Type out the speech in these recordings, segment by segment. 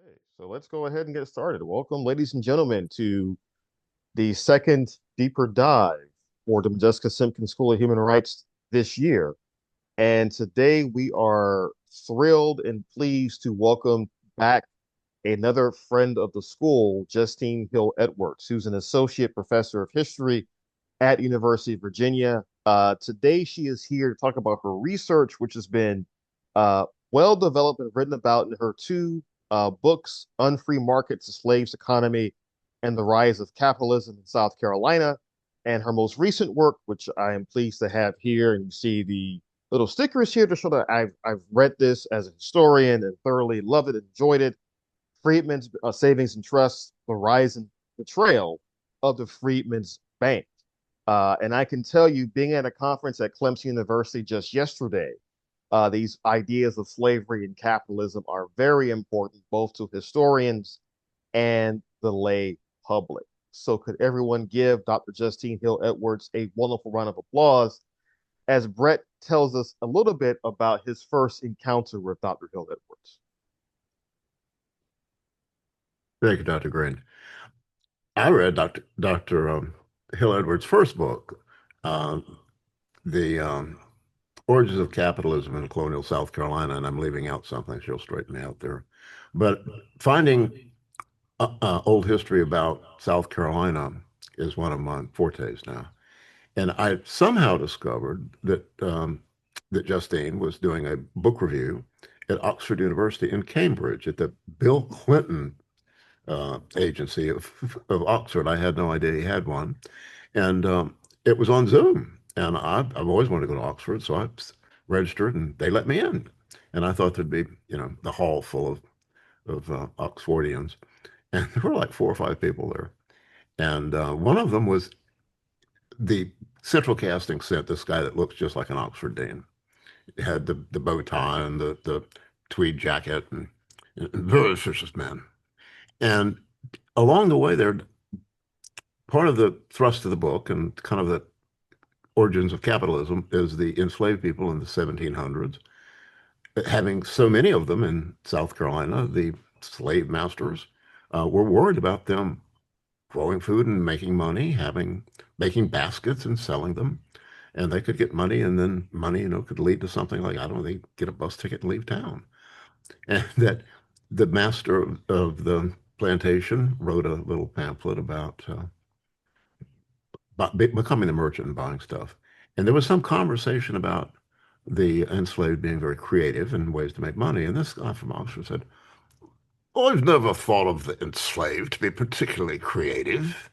Okay, so let's go ahead and get started. Welcome, ladies and gentlemen, to the second deeper dive for the Modjeska Simkins School of Human Rights this year. And today we are thrilled and pleased to welcome back another friend of the school, Justene Hill Edwards, who's an associate professor of history at University of Virginia. Today she is here to talk about her research, which has been well developed and written about in her two books, Unfree Markets, the Slaves Economy, and the Rise of Capitalism in South Carolina, and her most recent work, which I am pleased to have here. And you see the little stickers here to show that I've read this as a historian and thoroughly loved it, enjoyed it. Freedmen's Savings and Trust, The Rise and Betrayal of the Freedmen's Bank. And I can tell you, being at a conference at Clemson University just yesterday, these ideas of slavery and capitalism are very important both to historians and the lay public. So, could everyone give Dr. Justine Hill Edwards a wonderful round of applause as Brett tells us a little bit about his first encounter with Dr. Hill Edwards? Thank you, Dr. Green. I read Dr. Hill Edwards' first book, The Origins of Capitalism in Colonial South Carolina, and I'm leaving out something. She'll straighten me out there. But finding old history about South Carolina is one of my fortes now. And I somehow discovered that Justine was doing a book review at Oxford University in Cambridge at the Bill Clinton agency of Oxford. I had no idea he had one. And it was on Zoom. And I've always wanted to go to Oxford, so I registered and they let me in. And I thought there'd be, the hall full of Oxfordians. And there were like four or five people there. And one of them was the central casting sent this guy that looks just like an Oxford dean. He had the bow tie and the tweed jacket and very vicious man. And along the way there, part of the thrust of the book and kind of the origins of capitalism is the enslaved people in the 1700s. Having so many of them in South Carolina, the slave masters were worried about them growing food and making money, making baskets and selling them. And they could get money, and then money, could lead to something like, I don't know, they get a bus ticket and leave town. And that the master of the plantation wrote a little pamphlet about becoming the merchant and buying stuff. And there was some conversation about the enslaved being very creative in ways to make money. And this guy from Oxford said, "Oh, I've never thought of the enslaved to be particularly creative."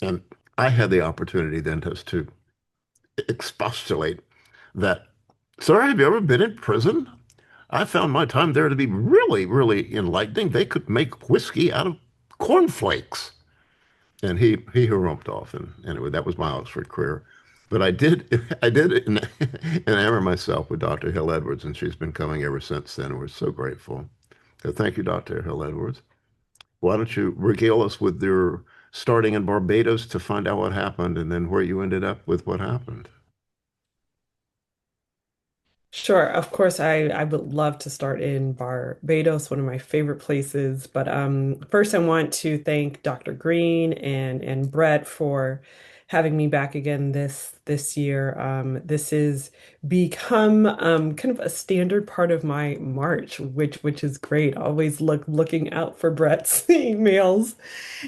And I had the opportunity then to expostulate that, "Sir, have you ever been in prison? I found my time there to be really, really enlightening. They could make whiskey out of cornflakes." And he harumphed off. And anyway, that was my Oxford career. But I did enamor myself with Dr. Hill Edwards, and she's been coming ever since then. We're so grateful. So thank you, Dr. Hill Edwards. Why don't you regale us with your starting in Barbados to find out what happened, and then where you ended up with what happened? Sure, of course, I would love to start in Barbados, one of my favorite places. But first, I want to thank Dr. Green and Brett for having me back again this year. This has become kind of a standard part of my March, which is great. Always looking out for Brett's emails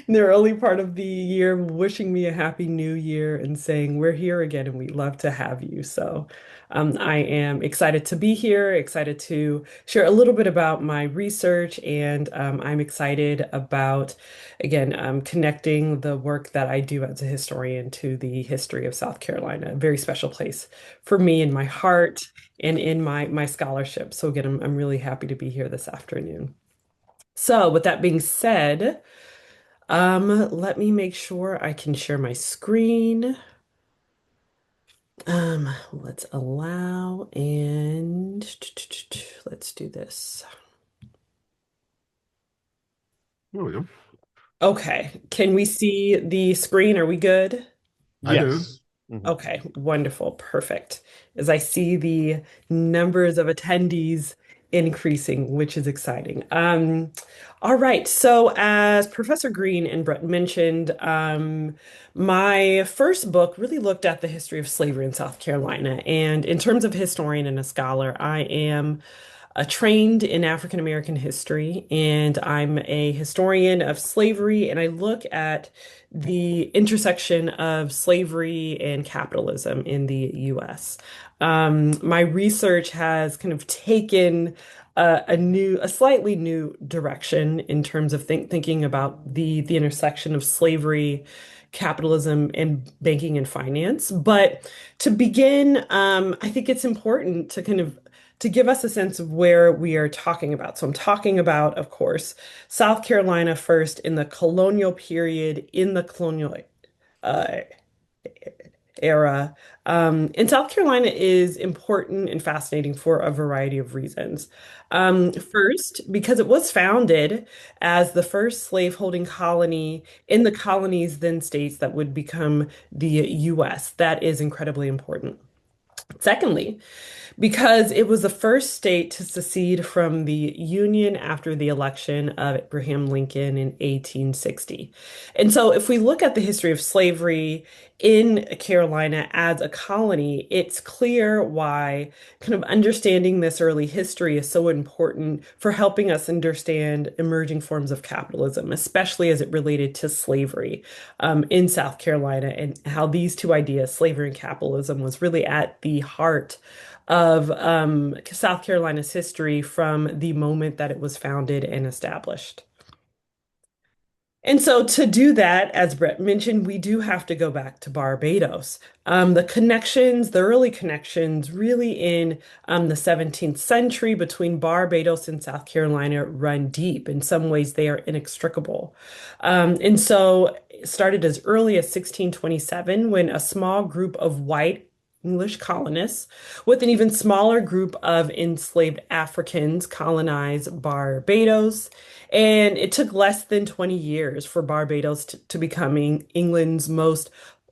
in the early part of the year, wishing me a happy new year and saying we're here again and we'd love to have you. So. I am excited to be here, excited to share a little bit about my research, and I'm excited about, again, connecting the work that I do as a historian to the history of South Carolina, a very special place for me in my heart and in my scholarship. So again, I'm really happy to be here this afternoon. So with that being said, let me make sure I can share my screen. Let's allow and let's do this. There we go. Okay, can we see the screen? Are we good? I do. Yes. Mhm. Okay, wonderful, perfect. As I see the numbers of attendees increasing, which is exciting. All right. So, as Professor Green and Brett mentioned, my first book really looked at the history of slavery in South Carolina. And in terms of historian and a scholar, I am trained in African American history, and I'm a historian of slavery, and I look at the intersection of slavery and capitalism in the US. My research has kind of taken a slightly new direction in terms of thinking about the intersection of slavery, capitalism, and banking and finance. But to begin, I think it's important to kind of to give us a sense of where we are talking about. So I'm talking about, of course, South Carolina first in the colonial period, in the colonial uh, era. And South Carolina is important and fascinating for a variety of reasons. First, because it was founded as the first slaveholding colony in the colonies, then states that would become the US. That is incredibly important. Secondly, because it was the first state to secede from the Union after the election of Abraham Lincoln in 1860. And so, if we look at the history of slavery in Carolina as a colony, it's clear why kind of understanding this early history is so important for helping us understand emerging forms of capitalism, especially as it related to slavery in South Carolina, and how these two ideas, slavery and capitalism, was really at the heart of South Carolina's history from the moment that it was founded and established. And so, to do that, as Brett mentioned, we do have to go back to Barbados. The early connections, really in the 17th century between Barbados and South Carolina, run deep. In some ways, they are inextricable. And so, it started as early as 1627 when a small group of white English colonists, with an even smaller group of enslaved Africans, colonized Barbados. And it took less than 20 years for Barbados to becoming England's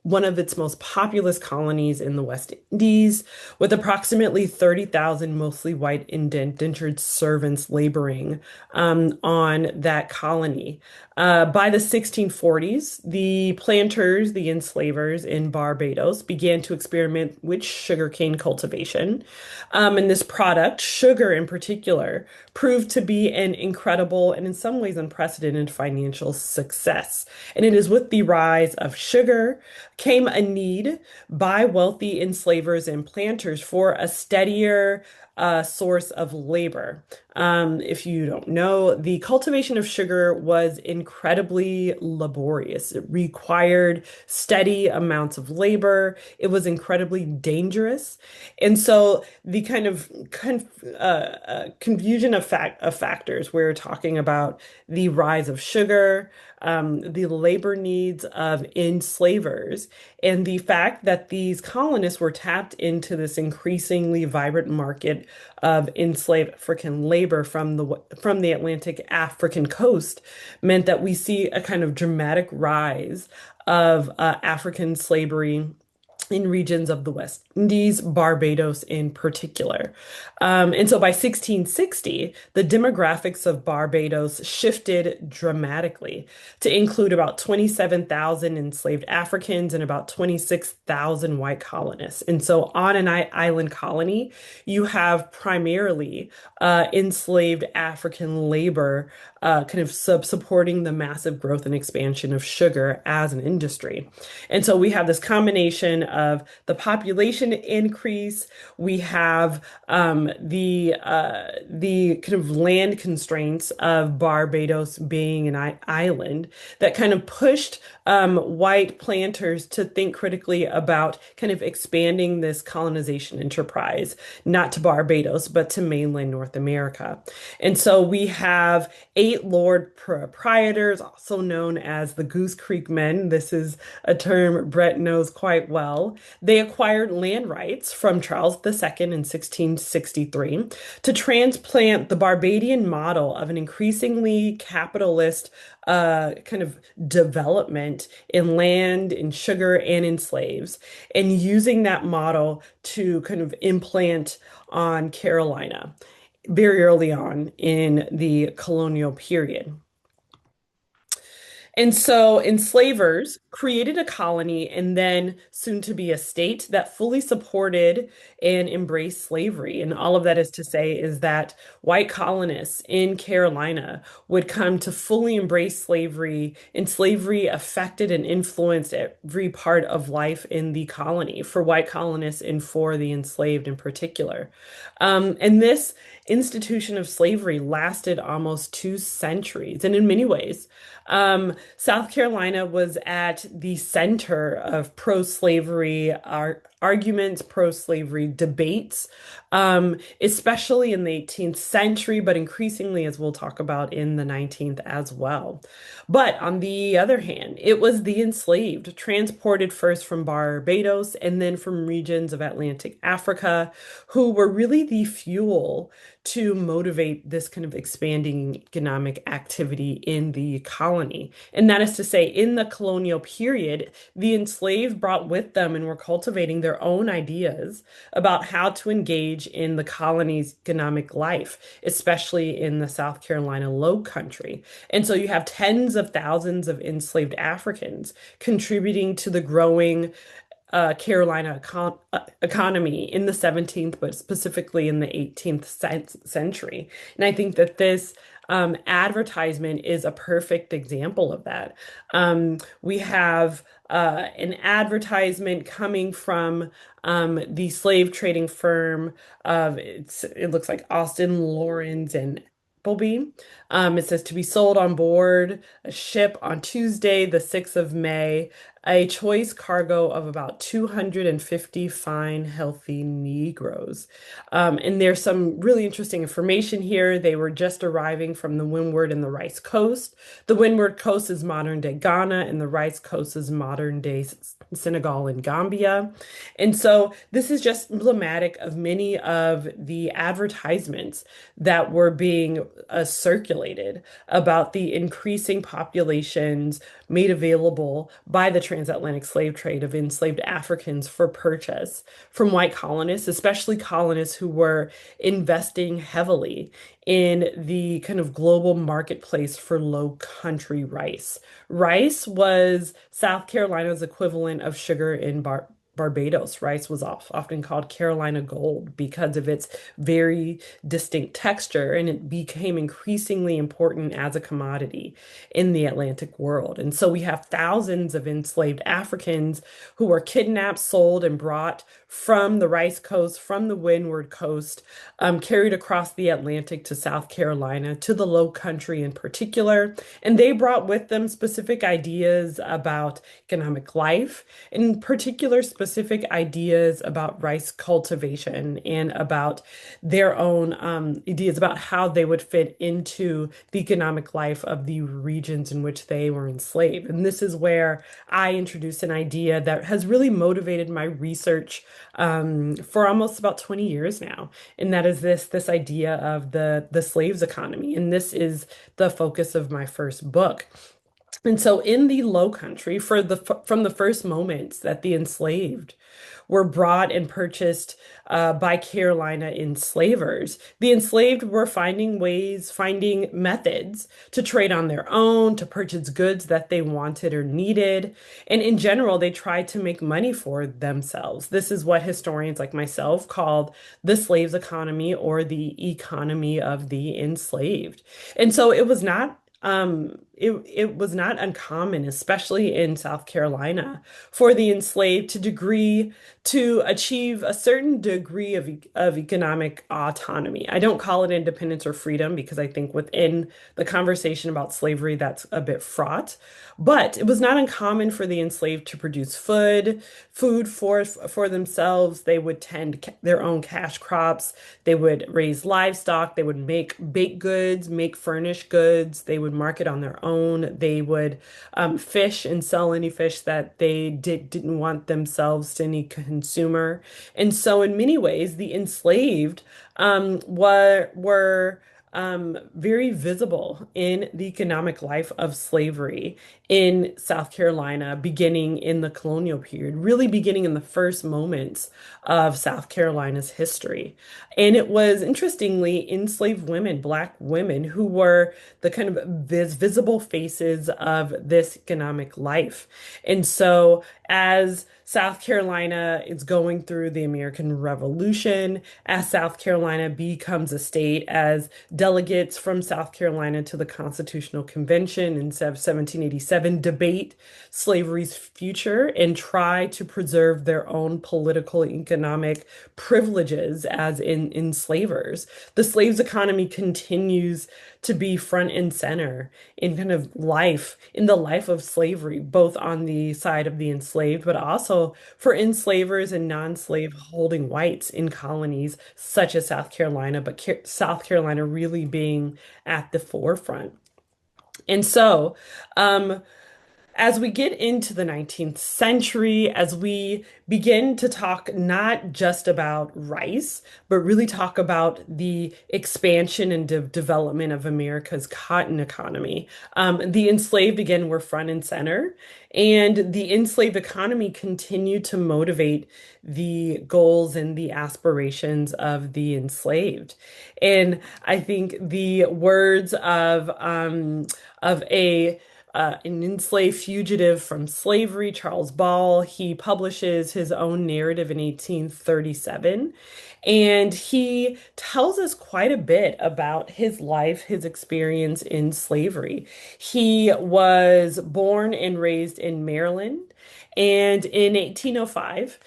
one of its most populous colonies in the West Indies, with approximately 30,000 mostly white indentured servants laboring on that colony. By the 1640s, the planters, the enslavers in Barbados, began to experiment with sugarcane cultivation. And this product, sugar in particular, proved to be an incredible and in some ways unprecedented financial success. And it is with the rise of sugar came a need by wealthy enslavers and planters for a steadier source of labor. If you don't know, the cultivation of sugar was incredibly laborious. It required steady amounts of labor. It was incredibly dangerous. And so the kind of confusion of factors, we're talking about the rise of sugar, the labor needs of enslavers, and the fact that these colonists were tapped into this increasingly vibrant market of enslaved African labor from the Atlantic African coast meant that we see a kind of dramatic rise of African slavery in regions of the West Indies, Barbados in particular. And so by 1660, the demographics of Barbados shifted dramatically to include about 27,000 enslaved Africans and about 26,000 white colonists. And so on an island colony, you have primarily enslaved African labor kind of supporting the massive growth and expansion of sugar as an industry. And so we have this combination of the population increase. We have the kind of land constraints of Barbados being an island that kind of pushed white planters to think critically about kind of expanding this colonization enterprise, not to Barbados, but to mainland North America. And so we have eight Lord Proprietors, also known as the Goose Creek Men. This is a term Brett knows quite well. They acquired land rights from Charles II in 1663 to transplant the Barbadian model of an increasingly capitalist kind of development in land, in sugar, and in slaves, and using that model to kind of implant on Carolina. very early on in the colonial period. And so enslavers created a colony and then soon to be a state that fully supported and embraced slavery. And all of that is to say is that white colonists in Carolina would come to fully embrace slavery, and slavery affected and influenced every part of life in the colony for white colonists and for the enslaved in particular. And this institution of slavery lasted almost 2 centuries. And in many ways, South Carolina was at the center of pro-slavery arguments, pro-slavery debates, especially in the 18th century, but increasingly, as we'll talk about, in the 19th as well. But on the other hand, it was the enslaved, transported first from Barbados and then from regions of Atlantic Africa, who were really the fuel to motivate this kind of expanding economic activity in the colony. And that is to say, in the colonial period, the enslaved brought with them and were cultivating their own ideas about how to engage in the colony's economic life, especially in the South Carolina Low Country. And so you have tens of thousands of enslaved Africans contributing to the growing Carolina economy in the 17th, but specifically in the 18th century. And I think that this advertisement is a perfect example of that. We have an advertisement coming from the slave trading firm of it looks like Austin Lawrence and Appleby. It says to be sold on board a ship on Tuesday, the 6th of May, a choice cargo of about 250 fine, healthy Negroes. And there's some really interesting information here. They were just arriving from the Windward and the Rice Coast. The Windward Coast is modern day Ghana, and the Rice Coast is modern day Senegal and Gambia. And so this is just emblematic of many of the advertisements that were being circulated about the increasing populations made available by the transatlantic slave trade of enslaved Africans for purchase from white colonists, especially colonists who were investing heavily in the kind of global marketplace for low country rice. Rice was South Carolina's equivalent of sugar in Barbados. Rice was often called Carolina gold because of its very distinct texture, and it became increasingly important as a commodity in the Atlantic world. And so we have thousands of enslaved Africans who were kidnapped, sold, and brought from the Rice Coast, from the Windward Coast, carried across the Atlantic to South Carolina, to the Low Country in particular. And they brought with them specific ideas about economic life, in particular, specific ideas about rice cultivation and about their own ideas about how they would fit into the economic life of the regions in which they were enslaved. And this is where I introduced an idea that has really motivated my research for almost about 20 years now. And that is this idea of the slaves economy. And this is the focus of my first book. And so in the Low Country, from the first moments that the enslaved were brought and purchased by Carolina enslavers, the enslaved were finding ways, finding methods to trade on their own, to purchase goods that they wanted or needed. And in general, they tried to make money for themselves. This is what historians like myself called the slaves economy or the economy of the enslaved. And so it was not uncommon, especially in South Carolina, for the enslaved to achieve a certain degree of economic autonomy. I don't call it independence or freedom because I think within the conversation about slavery, that's a bit fraught. But it was not uncommon for the enslaved to produce food for themselves. They would tend their own cash crops. They would raise livestock. They would make baked goods, make furnished goods. They would market on their own. They would fish and sell any fish that they didn't want themselves to any consumer. And so, in many ways, the enslaved were very visible in the economic life of slavery in South Carolina, beginning in the colonial period, really beginning in the first moments of South Carolina's history. And it was interestingly enslaved women, Black women, who were the kind of visible faces of this economic life. And so, as South Carolina is going through the American Revolution, as South Carolina becomes a state, as delegates from South Carolina to the Constitutional Convention in 1787 debate slavery's future and try to preserve their own political and economic privileges as in enslavers. The slaves economy continues to be front and center in kind of life, in the life of slavery, both on the side of the enslaved, but also for enslavers and non-slave holding whites in colonies such as South Carolina, but South Carolina really being at the forefront. And so, um, as we get into the 19th century, as we begin to talk not just about rice, but really talk about the expansion and development of America's cotton economy, the enslaved again were front and center, and the enslaved economy continued to motivate the goals and the aspirations of the enslaved. And I think the words of an enslaved fugitive from slavery, Charles Ball. He publishes his own narrative in 1837, and he tells us quite a bit about his life, his experience in slavery. He was born and raised in Maryland. And in 1805,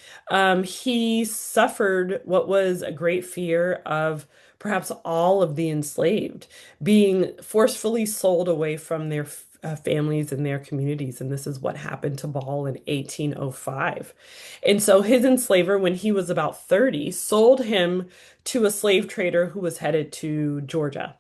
he suffered what was a great fear of perhaps all of the enslaved being forcefully sold away from their families and their communities. And this is what happened to Ball in 1805. And so his enslaver, when he was about 30, sold him to a slave trader who was headed to Georgia.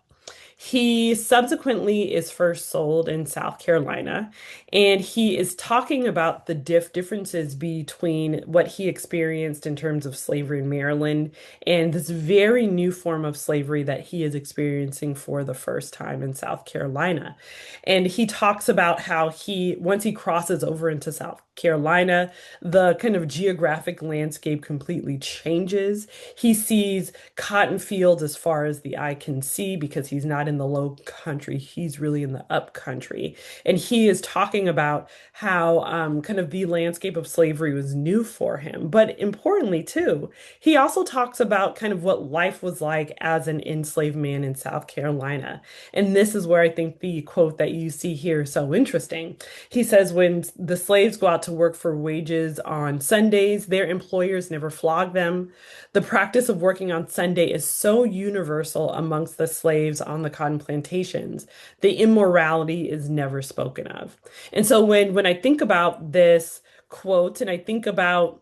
He subsequently is first sold in South Carolina, and he is talking about the differences between what he experienced in terms of slavery in Maryland and this very new form of slavery that he is experiencing for the first time in South Carolina. And he talks about how once he crosses over into South Carolina, the kind of geographic landscape completely changes. He sees cotton fields as far as the eye can see because he's not in the low country, he's really in the up country. And he is talking about how kind of the landscape of slavery was new for him. But importantly, too, he also talks about kind of what life was like as an enslaved man in South Carolina. And this is where I think the quote that you see here is so interesting. He says, when the slaves go out to work for wages on Sundays, their employers never flog them. The practice of working on Sunday is so universal amongst the slaves on the cotton plantations, the immorality is never spoken of. And so when I think about this quote and I think about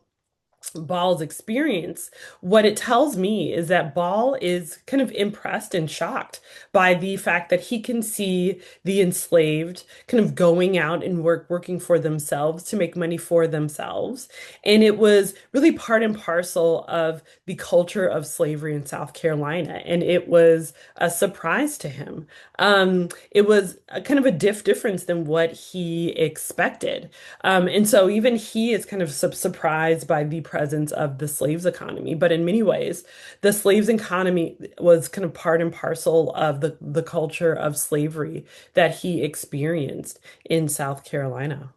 Ball's experience, what it tells me is that Ball is kind of impressed and shocked by the fact that he can see the enslaved kind of going out and working for themselves to make money for themselves. And it was really part and parcel of the culture of slavery in South Carolina. And it was a surprise to him. It was a kind of a difference than what he expected. And so even he is kind of surprised by the presence of the slaves economy. But in many ways, the slaves economy was kind of part and parcel of the culture of slavery that he experienced in South Carolina.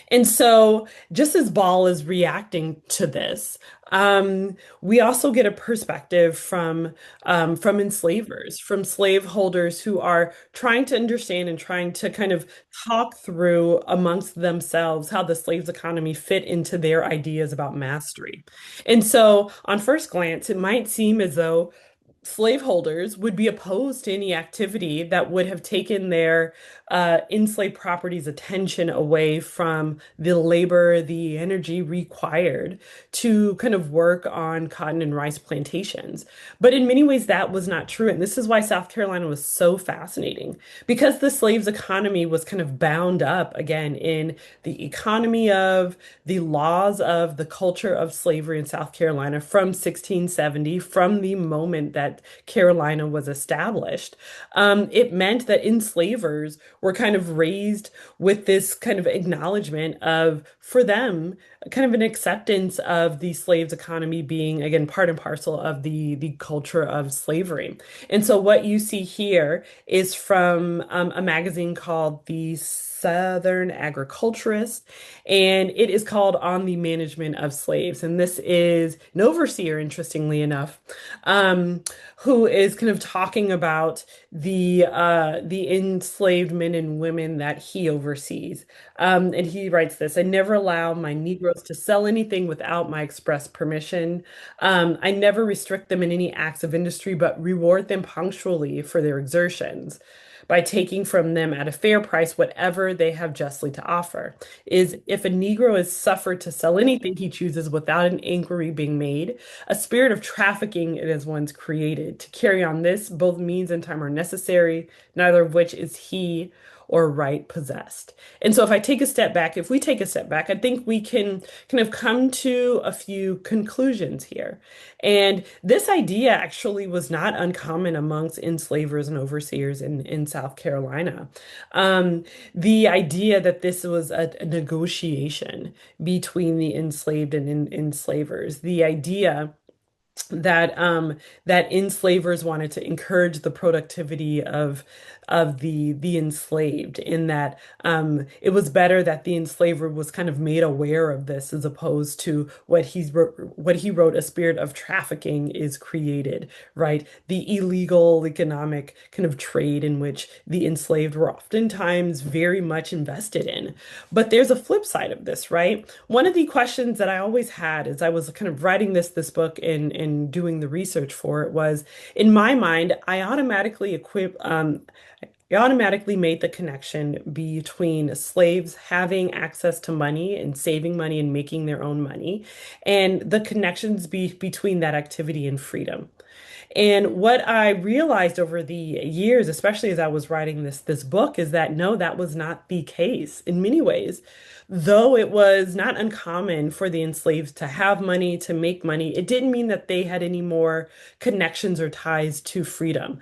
And so, just as Ball is reacting to this, we also get a perspective from enslavers, from slaveholders who are trying to understand and trying to kind of talk through amongst themselves how the slaves economy fit into their ideas about mastery. And so, on first glance, it might seem as though slaveholders would be opposed to any activity that would have taken their enslaved property's attention away from the labor, the energy required to kind of work on cotton and rice plantations. But in many ways, that was not true. And this is why South Carolina was so fascinating, because the slaves economy was kind of bound up again in the economy of the laws of the culture of slavery in South Carolina from 1670, from the moment that that Carolina was established, it meant that enslavers were kind of raised with this kind of acknowledgement of, for them, kind of an acceptance of the slaves economy being, again, part and parcel of the culture of slavery. And so what you see here is from a magazine called the Southern Agriculturist, and it is called On the Management of Slaves. And this is an overseer, interestingly enough, um, who is kind of talking about the enslaved men and women that he oversees. And he writes this: I never allow my Negroes to sell anything without my express permission. I never restrict them in any acts of industry, but reward them punctually for their exertions by taking from them at a fair price whatever they have justly to offer. Is if a Negro is suffered to sell anything he chooses without an inquiry being made, a spirit of trafficking it is once created. To carry on this, both means and time are necessary, neither of which is he or right possessed. And so if we take a step back, I think we can kind of come to a few conclusions here. And this idea actually was not uncommon amongst enslavers and overseers in South Carolina. The idea that this was a negotiation between the enslaved and enslavers, the idea that enslavers wanted to encourage the productivity of the enslaved, in that it was better that the enslaver was kind of made aware of this, as opposed to what he wrote, a spirit of trafficking is created, right? The illegal economic kind of trade in which the enslaved were oftentimes very much invested in. But there's a flip side of this, right? One of the questions that I always had as I was kind of writing this book and doing the research for it was, in my mind, I automatically made the connection between slaves having access to money and saving money and making their own money, and the connections between that activity and freedom. And what I realized over the years, especially as I was writing this book, is that no, that was not the case in many ways. Though it was not uncommon for the enslaved to have money, to make money, it didn't mean that they had any more connections or ties to freedom.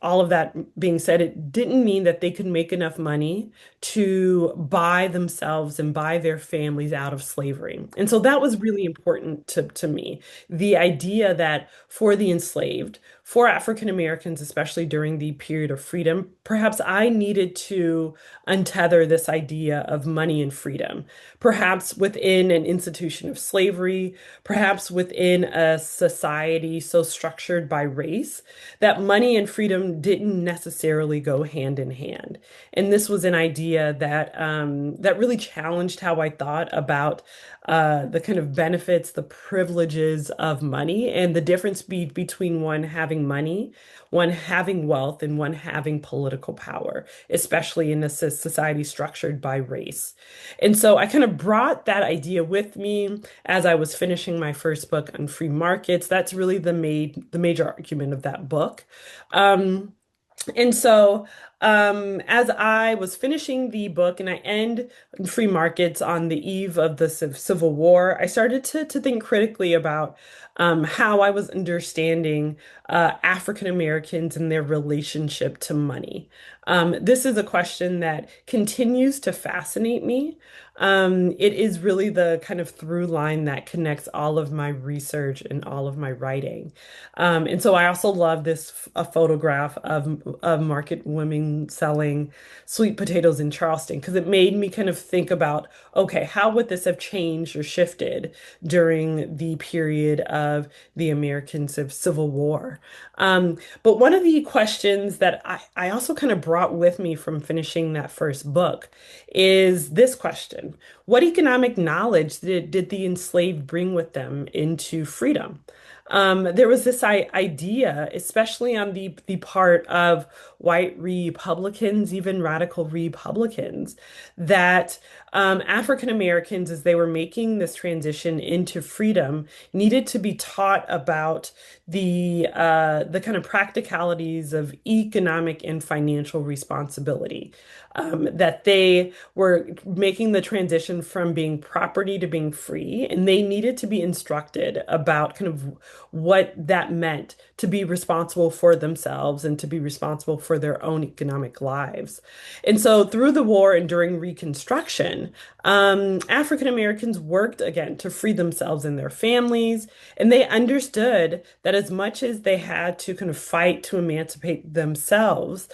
All of that being said, it didn't mean that they could make enough money to buy themselves and buy their families out of slavery. And so that was really important to me. The idea that for the enslaved, for African Americans, especially during the period of freedom, perhaps I needed to untether this idea of money and freedom, perhaps within an institution of slavery, perhaps within a society so structured by race that money and freedom didn't necessarily go hand in hand. And this was an idea that really challenged how I thought about the kind of benefits, the privileges of money, and the difference between one having money, one having wealth, and one having political power, especially in a society structured by race. And so I kind of brought that idea with me as I was finishing my first book on free markets. That's really the major argument of that book. And so, as I was finishing the book and I end free markets on the eve of the Civil War, I started to think critically about how I was understanding African Americans and their relationship to money. This is a question that continues to fascinate me. It is really the kind of through line that connects all of my research and all of my writing. And so I also love a photograph of market women selling sweet potatoes in Charleston, because it made me kind of think about, okay, how would this have changed or shifted during the period of the American Civil War? But one of the questions that I also kind of brought with me from finishing that first book is this question: what economic knowledge did the enslaved bring with them into freedom? There was this idea, especially on the part of white Republicans, even radical Republicans, that African Americans, as they were making this transition into freedom, needed to be taught about the kind of practicalities of economic and financial responsibility. That they were making the transition from being property to being free, and they needed to be instructed about kind of what that meant to be responsible for themselves and to be responsible for their own economic lives. And so through the war and during Reconstruction, African Americans worked again to free themselves and their families, and they understood that as much as they had to kind of fight to emancipate themselves,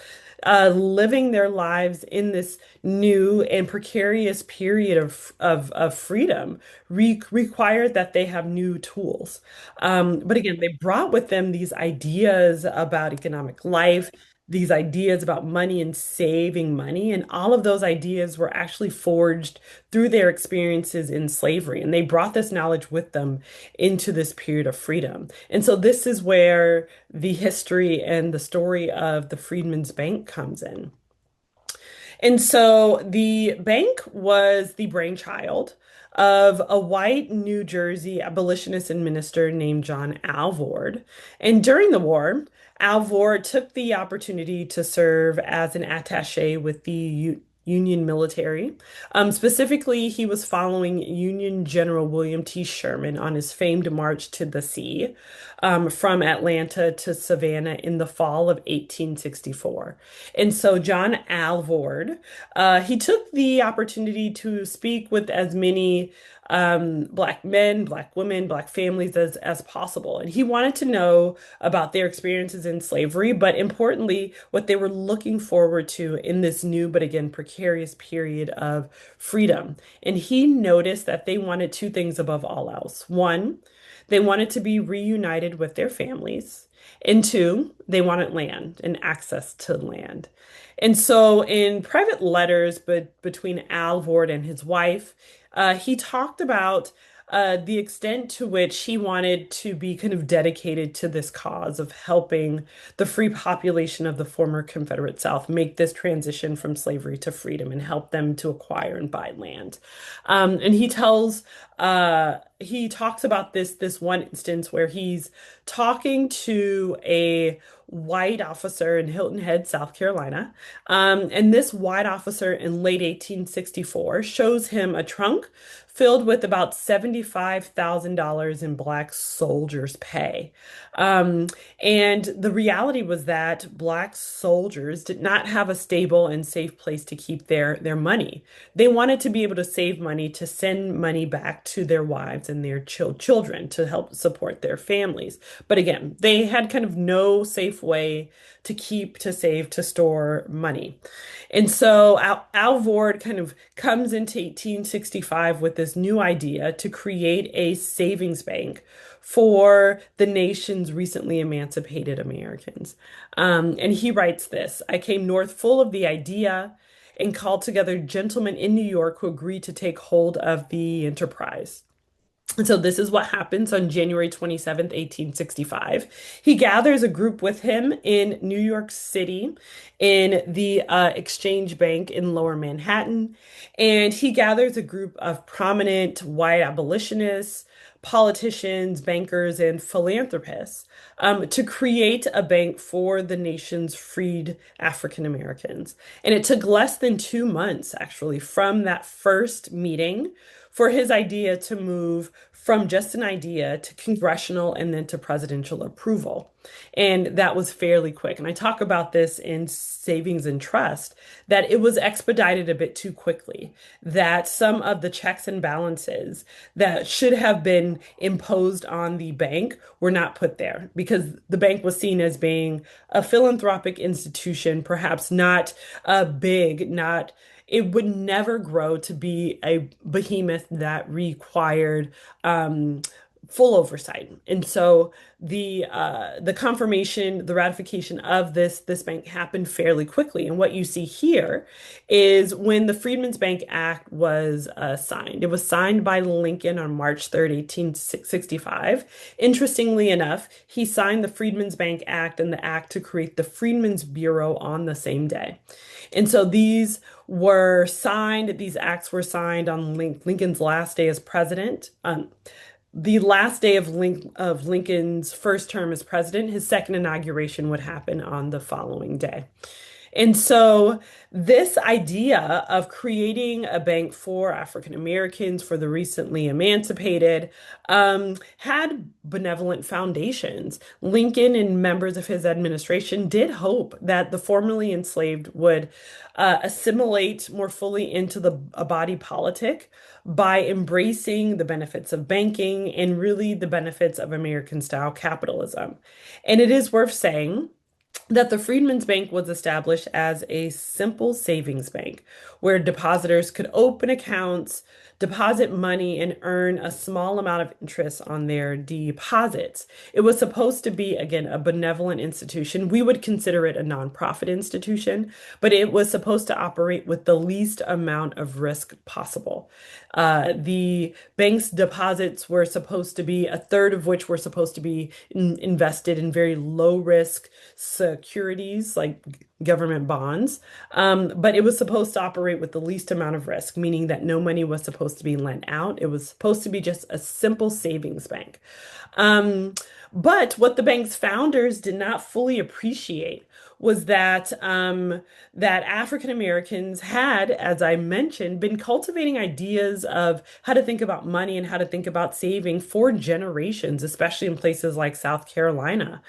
living their lives in this new and precarious period of freedom required that they have new tools. But again, they brought with them these ideas about economic life, these ideas about money and saving money, and all of those ideas were actually forged through their experiences in slavery. And they brought this knowledge with them into this period of freedom. And so this is where the history and the story of the Freedmen's Bank comes in. And so the bank was the brainchild of a white New Jersey abolitionist and minister named John Alvord. And during the war, Alvord took the opportunity to serve as an attaché with the Union military. Specifically, he was following Union General William T. Sherman on his famed march to the sea, from Atlanta to Savannah in the fall of 1864. And so John Alvord, he took the opportunity to speak with as many Black men, Black women, Black families as possible. And he wanted to know about their experiences in slavery, but importantly, what they were looking forward to in this new, but again, precarious period of freedom. And he noticed that they wanted two things above all else. One, they wanted to be reunited with their families. And two, they wanted land and access to land. And so, in private letters between Alvord and his wife, he talked about the extent to which he wanted to be kind of dedicated to this cause of helping the free population of the former Confederate South make this transition from slavery to freedom and help them to acquire and buy land. And he talks about this one instance where he's talking to a white officer in Hilton Head, South Carolina. And this white officer in late 1864 shows him a trunk filled with about $75,000 in Black soldiers' pay. Um, and the reality was that Black soldiers did not have a stable and safe place to keep their money. They wanted to be able to save money to send money back to their wives and their children to help support their families. But again, they had kind of no safe way to keep, to save, to store money. And so Alvord kind of comes into 1865 with this new idea to create a savings bank for the nation's recently emancipated Americans. And he writes this: I came north full of the idea and called together gentlemen in New York who agreed to take hold of the enterprise. And so this is what happens on January 27th, 1865. He gathers a group with him in New York City in the Exchange Bank in Lower Manhattan. And he gathers a group of prominent white abolitionists, politicians, bankers, and philanthropists to create a bank for the nation's freed African Americans. And it took less than 2 months, actually, from that first meeting for his idea to move from just an idea to congressional and then to presidential approval. And that was fairly quick. And I talk about this in Savings and Trust, that it was expedited a bit too quickly, that some of the checks and balances that should have been imposed on the bank were not put there because the bank was seen as being a philanthropic institution, perhaps not big, not it would never grow to be a behemoth that required full oversight. And so the confirmation, the ratification of this bank happened fairly quickly. And what you see here is when the Freedmen's Bank Act was signed. It was signed by Lincoln on March 3rd, 1865. Interestingly enough, he signed the Freedmen's Bank Act and the act to create the Freedmen's Bureau on the same day. And so these acts were signed on Lincoln's last day as president. The last day of Lincoln's first term as president, his second inauguration would happen on the following day. And so, this idea of creating a bank for African Americans, for the recently emancipated, had benevolent foundations. Lincoln and members of his administration did hope that the formerly enslaved would assimilate more fully into a body politic by embracing the benefits of banking and really the benefits of American style capitalism. And it is worth saying that the Freedmen's Bank was established as a simple savings bank where depositors could open accounts, deposit money, and earn a small amount of interest on their deposits. It was supposed to be, again, a benevolent institution. We would consider it a nonprofit institution, but it was supposed to operate with the least amount of risk possible. The bank's deposits were supposed to be, a third of which were supposed to be invested in very low risk securities like government bonds. But it was supposed to operate with the least amount of risk, meaning that no money was supposed to be lent out. It was supposed to be just a simple savings bank. Um, but what the bank's founders did not fully appreciate was that African Americans had, as I mentioned, been cultivating ideas of how to think about money and how to think about saving for generations, especially in places like South Carolina.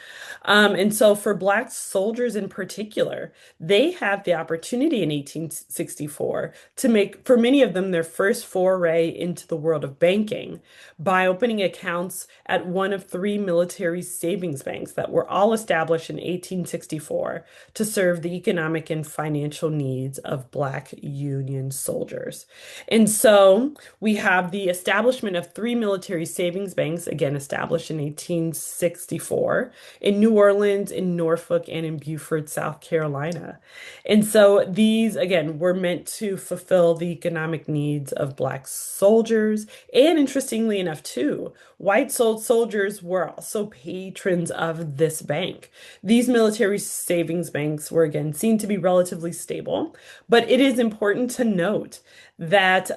And so for Black soldiers in particular, they had the opportunity in 1864 to make, for many of them, their first foray into the world of banking by opening accounts at one of three military savings banks that were all established in 1864 to serve the economic and financial needs of Black Union soldiers. And so we have the establishment of three military savings banks, again established in 1864, in New Orleans, in Norfolk, and in Beaufort, South Carolina. And so these, again, were meant to fulfill the economic needs of Black soldiers. And interestingly enough, too, white soldiers were also patrons of this bank. These military savings banks were again seen to be relatively stable, but it is important to note that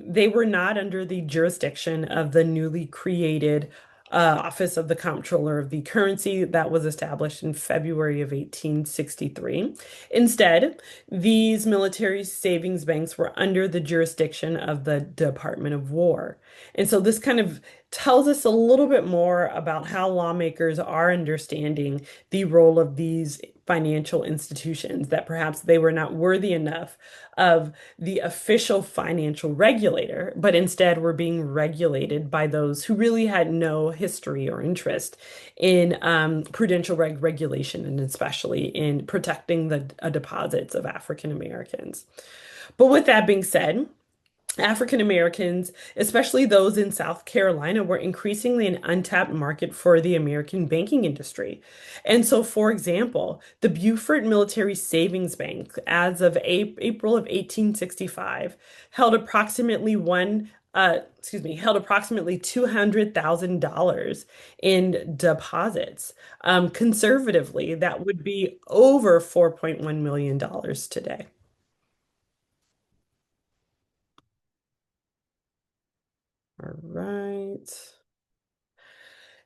they were not under the jurisdiction of the newly created Office of the Comptroller of the Currency that was established in February of 1863. Instead, these military savings banks were under the jurisdiction of the Department of War. And so this kind of tells us a little bit more about how lawmakers are understanding the role of these financial institutions, that perhaps they were not worthy enough of the official financial regulator, but instead were being regulated by those who really had no history or interest in prudential regulation, and especially in protecting the deposits of African Americans. But with that being said, African Americans, especially those in South Carolina, were increasingly an untapped market for the American banking industry. And so, for example, the Beaufort Military Savings Bank, as of April of 1865, held approximately held approximately $200,000 in deposits. Conservatively, that would be over $4.1 million today. All right.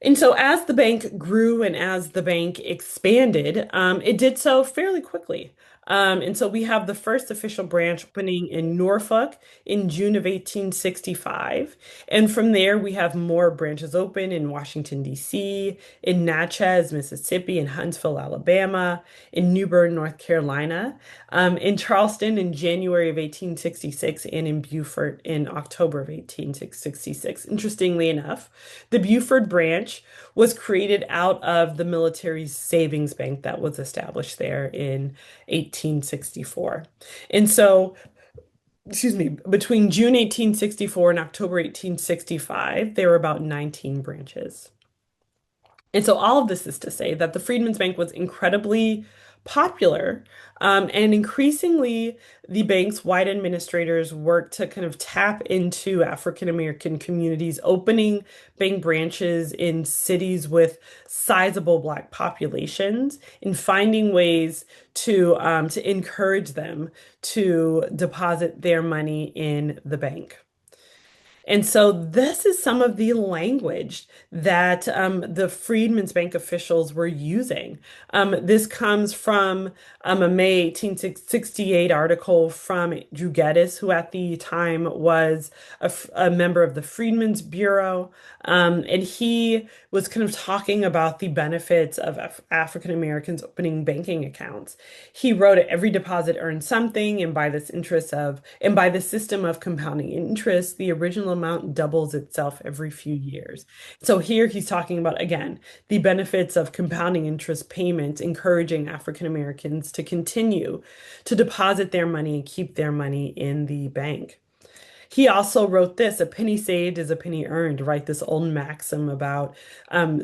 And so, as the bank grew and as the bank expanded, it did so fairly quickly. And so, we have the first official branch opening in Norfolk in June of 1865. And from there, we have more branches open in Washington, D.C., in Natchez, Mississippi, in Huntsville, Alabama, in New Bern, North Carolina, in Charleston in January of 1866, and in Beaufort in October of 1866. Interestingly enough, the Beaufort branch was created out of the military savings bank that was established there in 1864. And so, excuse me, between June 1864 and October 1865, there were about 19 branches. And so all of this is to say that the Freedmen's Bank was incredibly popular, and increasingly the bank's white administrators worked to kind of tap into African American communities, opening bank branches in cities with sizable Black populations and finding ways to encourage them to deposit their money in the bank. And so this is some of the language that the Freedmen's Bank officials were using. This comes from a May 1868 article from Drew Geddes, who at the time was a member of the Freedmen's Bureau. And he was kind of talking about the benefits of African Americans opening banking accounts. He wrote every deposit earns something, and by the system of compounding interest, the original amount doubles itself every few years. So here he's talking about, again, the benefits of compounding interest payments, encouraging African Americans to continue to deposit their money and keep their money in the bank. He also wrote this, a penny saved is a penny earned, right? This old maxim about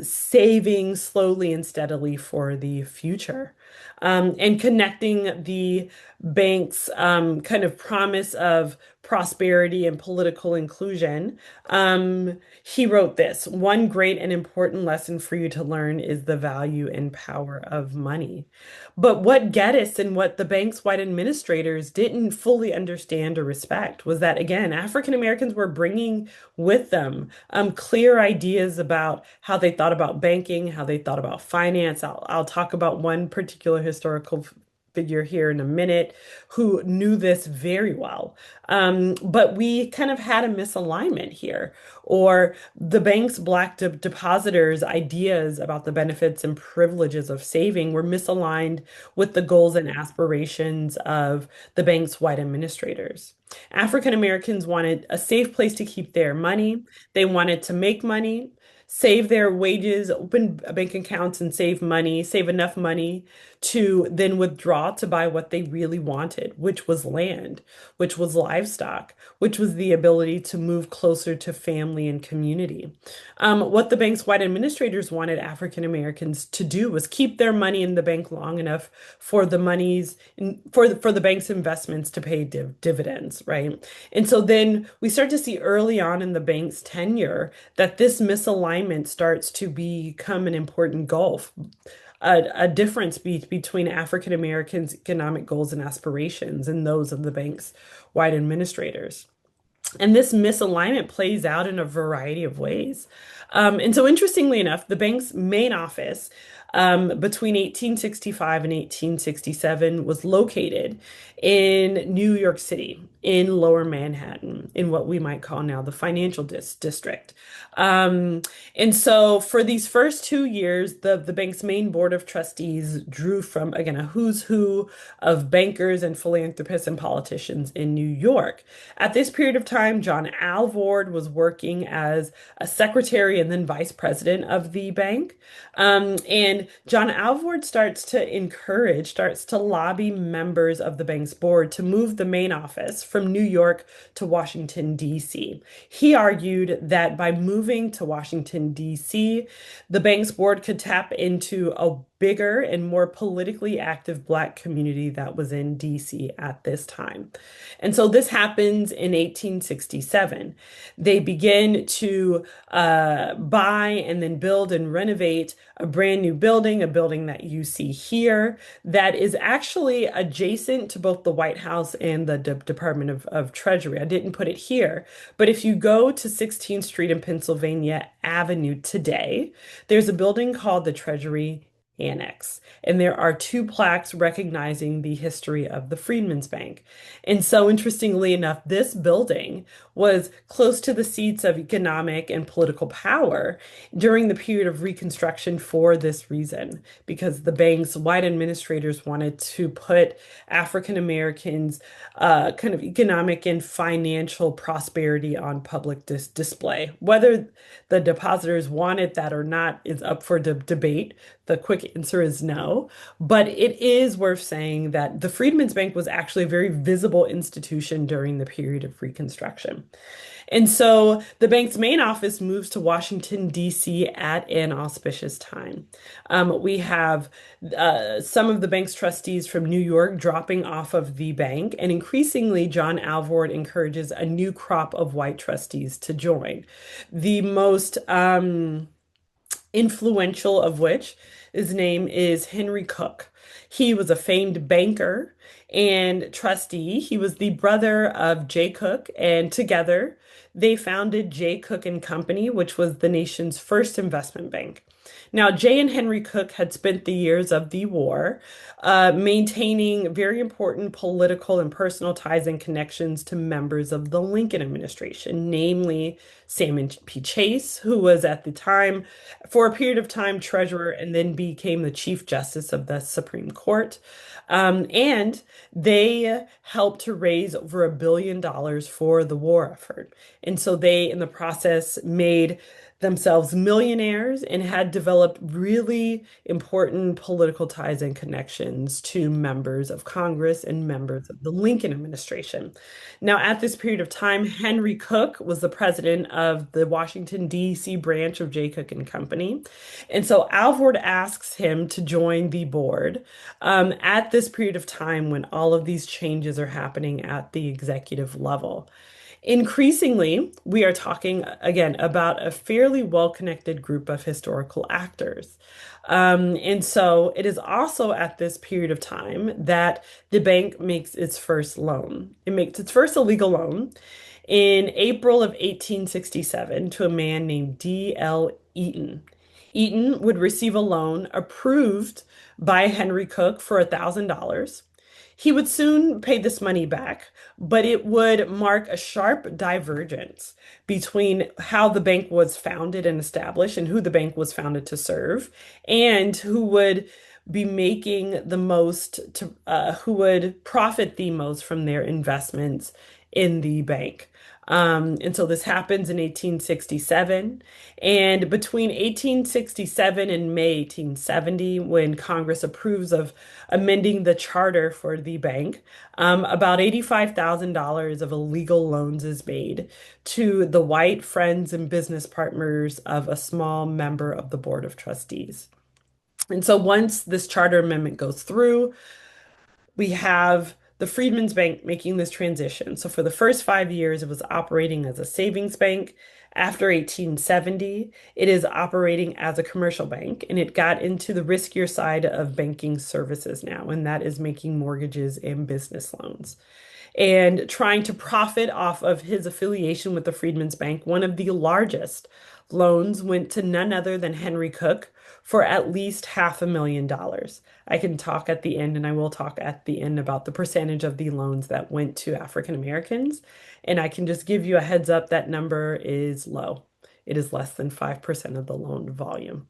saving slowly and steadily for the future. And connecting the bank's kind of promise of prosperity and political inclusion. He wrote this, one great and important lesson for you to learn is the value and power of money. But what Geddes and what the bank's white administrators didn't fully understand or respect was that, again, African Americans were bringing with them clear ideas about how they thought about banking, how they thought about finance. I'll talk about one particular historical figure here in a minute who knew this very well. But we kind of had a misalignment here, or the bank's black depositors' ideas about the benefits and privileges of saving were misaligned with the goals and aspirations of the bank's white administrators. African Americans wanted a safe place to keep their money. They wanted to make money, save their wages, open bank accounts and save money, save enough money to then withdraw to buy what they really wanted, which was land, which was livestock, which was the ability to move closer to family and community. What the bank's white administrators wanted African Americans to do was keep their money in the bank long enough for the for the bank's investments to pay dividends, right? And so then we start to see early on in the bank's tenure that this misalignment starts to become an important gulf, a difference between African Americans' economic goals and aspirations and those of the bank's white administrators. And this misalignment plays out in a variety of ways. And so, interestingly enough, the bank's main office between 1865 and 1867 was located in New York City, in Lower Manhattan, in what we might call now the financial district. And so, for these first 2 years, the bank's main board of trustees drew from, again, a who's who of bankers and philanthropists and politicians in New York. At this period of time, John Alvord was working as a secretary and then vice president of the bank. And John Alvord starts to lobby members of the bank's board to move the main office from New York to Washington, D.C. He argued that by moving to Washington, D.C., the bank's board could tap into a bigger and more politically active Black community that was in DC at this time. And so this happens in 1867. They begin to buy and then build and renovate a brand new building, a building that you see here, that is actually adjacent to both the White House and the Department of Treasury. I didn't put it here, but if you go to 16th Street and Pennsylvania Avenue today, there's a building called the Treasury Annex. And there are two plaques recognizing the history of the Freedmen's Bank. And so, interestingly enough, this building was close to the seats of economic and political power during the period of Reconstruction for this reason, because the bank's white administrators wanted to put African Americans' kind of economic and financial prosperity on public display. Whether the depositors wanted that or not is up for debate. The quick answer is no. But it is worth saying that the Freedmen's Bank was actually a very visible institution during the period of Reconstruction. And so the bank's main office moves to Washington, D.C. at an auspicious time. We have some of the bank's trustees from New York dropping off of the bank, and increasingly, John Alvord encourages a new crop of white trustees to join. The most influential of which His name is Henry Cook. He was a famed banker and trustee. He was the brother of Jay Cook, and together they founded Jay Cook and Company, which was the nation's first investment bank. Now, Jay and Henry Cook had spent the years of the war maintaining very important political and personal ties and connections to members of the Lincoln administration, namely Salmon P. Chase, who was at the time, for a period of time, treasurer and then became the Chief Justice of the Supreme Court. And they helped to raise over $1 billion for the war effort. And so they, in the process, made themselves millionaires and had developed really important political ties and connections to members of Congress and members of the Lincoln administration. Now, at this period of time, Henry Cook was the president of the Washington, D.C. branch of Jay Cook and Company. And so Alvord asks him to join the board at this period of time when all of these changes are happening at the executive level. Increasingly, we are talking again about a fairly well-connected group of historical actors. And so it is also at this period of time that the bank makes its first loan. It makes its first illegal loan in April of 1867 to a man named D.L. Eaton. Eaton would receive a loan approved by Henry Cook for $1,000. He would soon pay this money back, but it would mark a sharp divergence between how the bank was founded and established and who the bank was founded to serve, and who would be making the most who would profit the most from their investments in the bank. And so this happens in 1867. And between 1867 and May 1870, when Congress approves of amending the charter for the bank, about $85,000 of illegal loans is made to the white friends and business partners of a small member of the Board of Trustees. And so once this charter amendment goes through, we have the Freedmen's Bank making this transition. So for the first 5 years, it was operating as a savings bank. After 1870, it is operating as a commercial bank, and it got into the riskier side of banking services now, and that is making mortgages and business loans and trying to profit off of his affiliation with the Freedmen's Bank. One of the largest loans went to none other than Henry Cook for at least $500,000. I can talk at the end, and I will talk at the end about the percentage of the loans that went to African Americans. And I can just give you a heads up that number is low. It is less than 5% of the loan volume.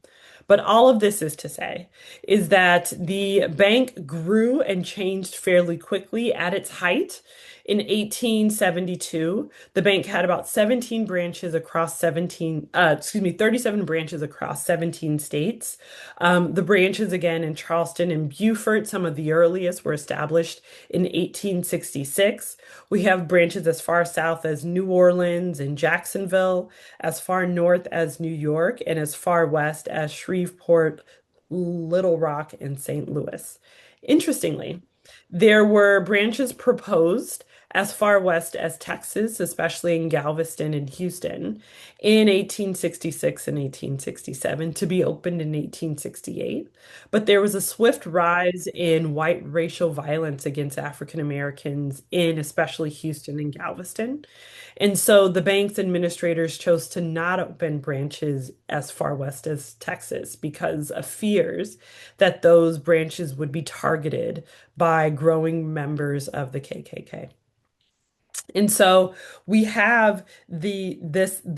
But all of this is to say is that the bank grew and changed fairly quickly at its height. In 1872, the bank had about 17 branches across 37 branches across 17 states. The branches, again, in Charleston and Beaufort, some of the earliest, were established in 1866. We have branches as far south as New Orleans and Jacksonville, as far north as New York, and as far west as Shreveport, Little Rock, and St. Louis. Interestingly, there were branches proposed as far west as Texas, especially in Galveston and Houston, in 1866 and 1867, to be opened in 1868. But there was a swift rise in white racial violence against African Americans in especially Houston and Galveston. And so the bank's administrators chose to not open branches as far west as Texas because of fears that those branches would be targeted by growing members of the KKK. And so we have the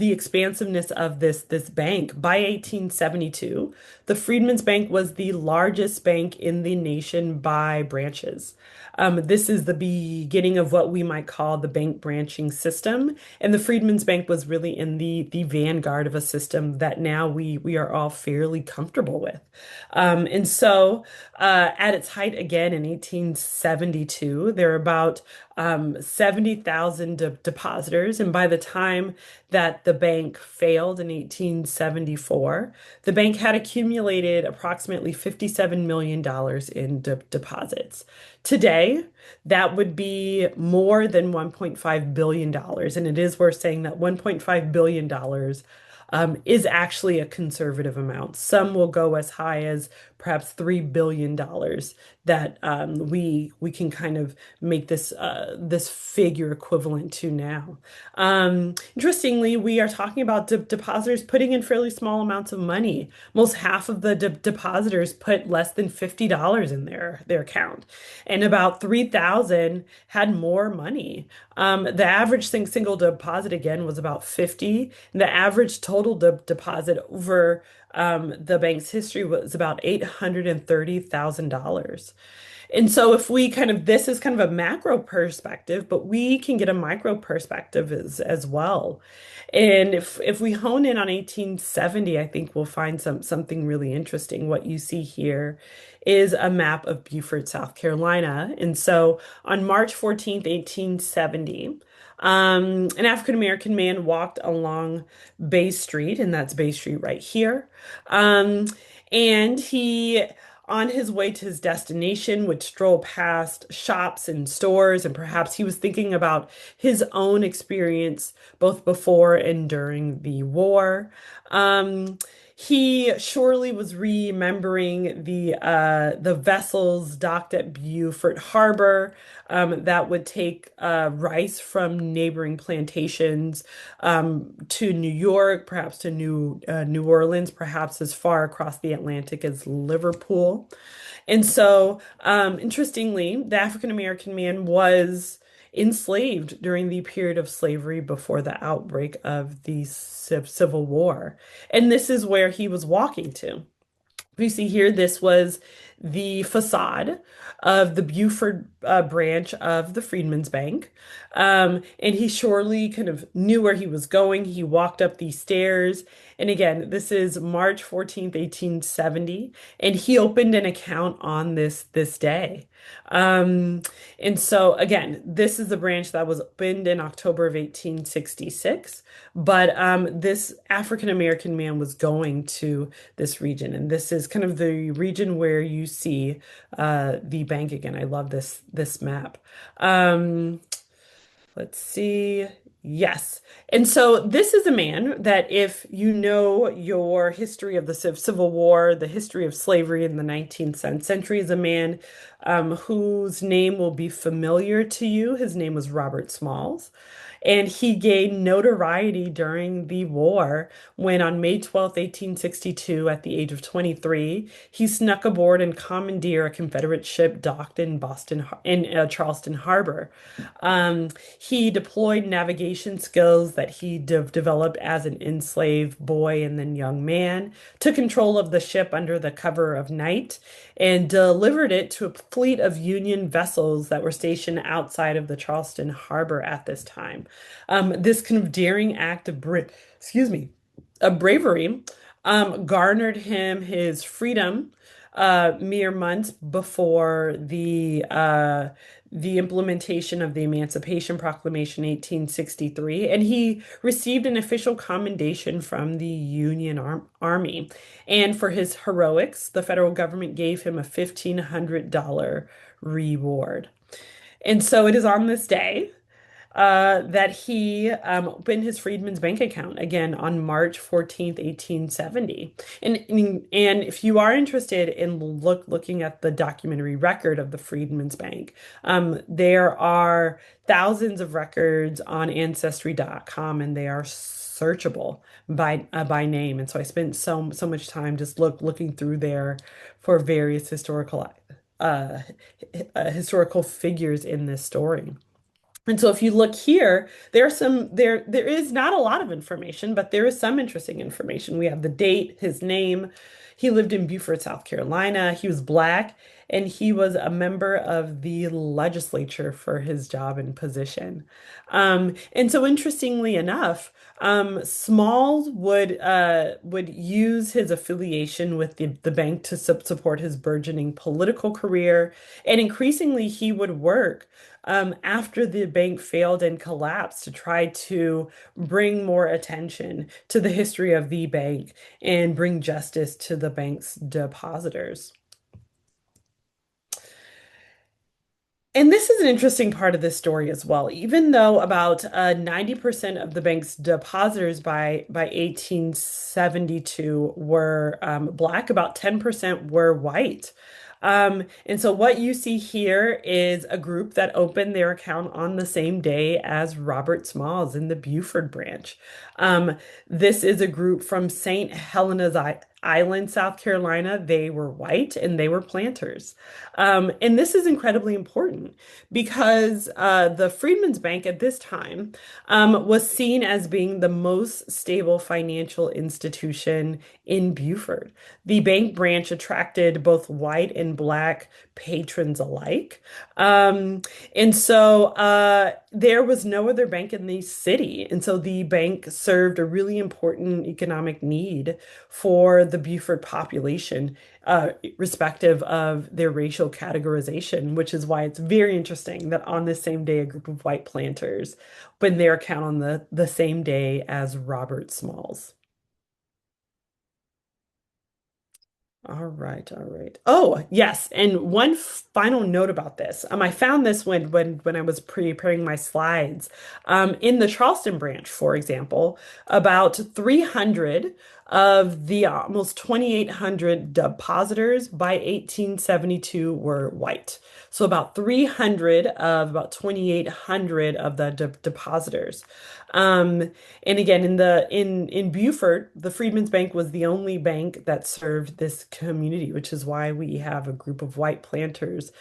expansiveness of this bank. By 1872, the Freedmen's Bank was the largest bank in the nation by branches. This is the beginning of what we might call the bank branching system. And the Freedmen's Bank was really in the vanguard of a system that now we are all fairly comfortable with. And so at its height again in 1872, there were about 70,000 depositors. And by the time that the bank failed in 1874, the bank had accumulated approximately $57 million in deposits. Today, that would be more than $1.5 billion. And it is worth saying that $1.5 billion is actually a conservative amount. Some will go as high as perhaps $3 billion that we can kind of make this figure equivalent to now. Interestingly, we are talking about depositors putting in fairly small amounts of money. Most half of the depositors put less than $50 in their account, and about 3,000 had more money. The average single deposit again was about 50, and the average total deposit over the bank's history was about $830,000. And so if we kind of this is kind of a macro perspective, but we can get a micro perspective as well. And if we hone in on 1870, I think we'll find something really interesting. What you see here is a map of Beaufort, South Carolina. And so on March 14th, 1870, an African American man walked along Bay Street, and that's Bay Street right here. Um, and he, on his way to his destination, would stroll past shops and stores, and perhaps he was thinking about his own experience both before and during the war. Um, he surely was remembering the vessels docked at Beaufort Harbor that would take rice from neighboring plantations to New York, perhaps to New Orleans, perhaps as far across the Atlantic as Liverpool. And so, interestingly, the African American man was enslaved during the period of slavery before the outbreak of the Civil War. And this is where he was walking to. You see here, this was the facade of the Beaufort branch of the Freedmen's Bank. And he surely kind of knew where he was going. He walked up these stairs. And again, this is March 14th, 1870. And he opened an account on this day. Um, and so again, this is the branch that was opened in October of 1866. But this African American man was going to this region, and this is kind of the region where you see the bank again. I love this map. Um, Let's see. Yes. And so this is a man that if you know your history of the Civil War, the history of slavery in the 19th century, is a man whose name will be familiar to you. His name was Robert Smalls. And he gained notoriety during the war when on May 12th, 1862, at the age of 23, he snuck aboard and commandeered a Confederate ship docked in Charleston Harbor. He deployed navigation skills that he developed as an enslaved boy and then young man, took control of the ship under the cover of night, and delivered it to a fleet of Union vessels that were stationed outside of the Charleston Harbor at this time. This kind of daring act of bravery garnered him his freedom mere months before the implementation of the Emancipation Proclamation 1863, and he received an official commendation from the Union Army. And for his heroics, the federal government gave him a $1,500 reward. And so it is on this day that he opened his Freedmen's Bank account again on March 14th, 1870. And if you are interested in looking at the documentary record of the Freedmen's Bank, there are thousands of records on Ancestry.com, and they are searchable by name. And so I spent so much time just looking through there for various uh, historical figures in this story. And so if you look here, there is not a lot of information, but there is some interesting information. We have the date, his name. He lived in Beaufort, South Carolina. He was black, and he was a member of the legislature for his job and position. And so interestingly enough, Smalls would use his affiliation with the bank to support his burgeoning political career, and increasingly he would work after the bank failed and collapsed to try to bring more attention to the history of the bank and bring justice to the bank's depositors. And this is an interesting part of this story as well. Even though about 90% of the bank's depositors by 1872 were Black, about 10% were white. And so what you see here is a group that opened their account on the same day as Robert Smalls in the Buford branch. Um, this is a group from St. Helena's Island, South Carolina. They were white and they were planters. And this is incredibly important because the Freedmen's Bank at this time was seen as being the most stable financial institution in Beaufort. The bank branch attracted both white and black patrons alike. Um, and so there was no other bank in the city. And so the bank served a really important economic need for the Beaufort population, respective of their racial categorization, which is why it's very interesting that on this same day, a group of white planters opened their account on the same day as Robert Smalls. All right, all right. Oh, yes, and one final note about this. I found this when I was preparing my slides. In the Charleston branch, for example, about 300 of the almost 2,800 depositors by 1872 were white. So about 300 of about 2,800 of the depositors. Um, and again, in Beaufort, the Freedmen's Bank was the only bank that served this community, which is why we have a group of white planters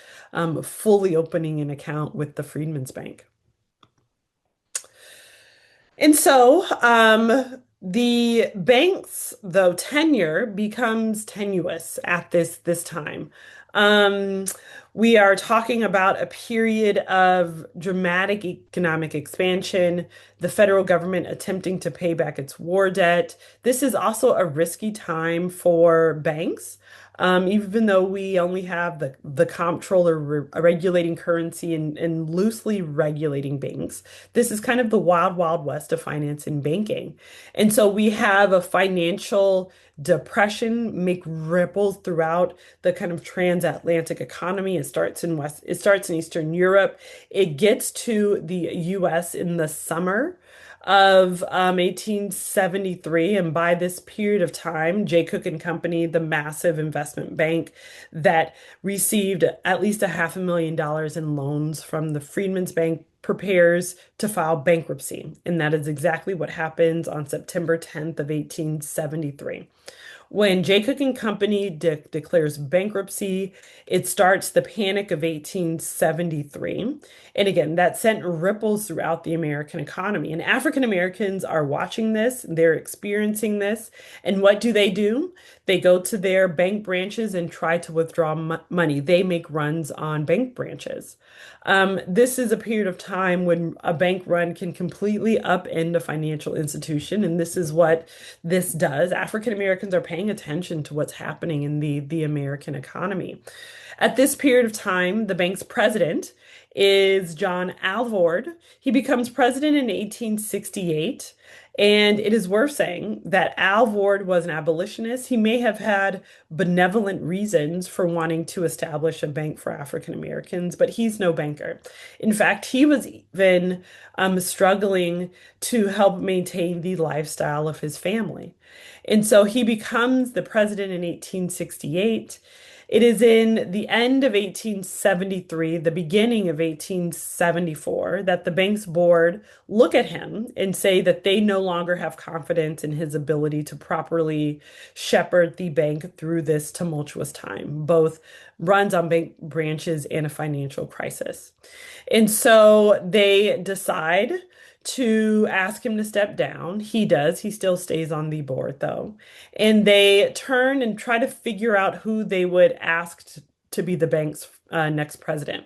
fully opening an account with the Freedmen's Bank. And so the bank's, though, tenure becomes tenuous at this time. Um, we are talking about a period of dramatic economic expansion, the federal government attempting to pay back its war debt. This is also a risky time for banks. Even though we only have the comptroller regulating currency and loosely regulating banks, this is kind of the wild, wild west of finance and banking. And so we have a financial depression make ripples throughout the kind of transatlantic economy. It starts in Eastern Europe. It gets to the US in the summer of 1873. And by this period of time, Jay Cook and Company, the massive investment bank that received at least a $500,000 in loans from the Freedmen's Bank, prepares to file bankruptcy. And that is exactly what happens on September 10th of 1873. When Jay Cook and Company declares bankruptcy, it starts the Panic of 1873. And again, that sent ripples throughout the American economy. And African Americans are watching this, they're experiencing this. And what do? They go to their bank branches and try to withdraw money. They make runs on bank branches. This is a period of time when a bank run can completely upend a financial institution, and this is what this does. African Americans are paying attention to what's happening in the American economy. At this period of time, the bank's president is John Alvord. He becomes president in 1868. And it is worth saying that Alvord was an abolitionist. He may have had benevolent reasons for wanting to establish a bank for African Americans, but he's no banker. In fact, he was even struggling to help maintain the lifestyle of his family. And so he becomes the president in 1868. It is in the end of 1873, the beginning of 1874, that the bank's board look at him and say that they no longer have confidence in his ability to properly shepherd the bank through this tumultuous time, both runs on bank branches and a financial crisis. And so they decide to ask him to step down. He does. He still stays on the board, though. And they turn and try to figure out who they would ask to be the bank's next president.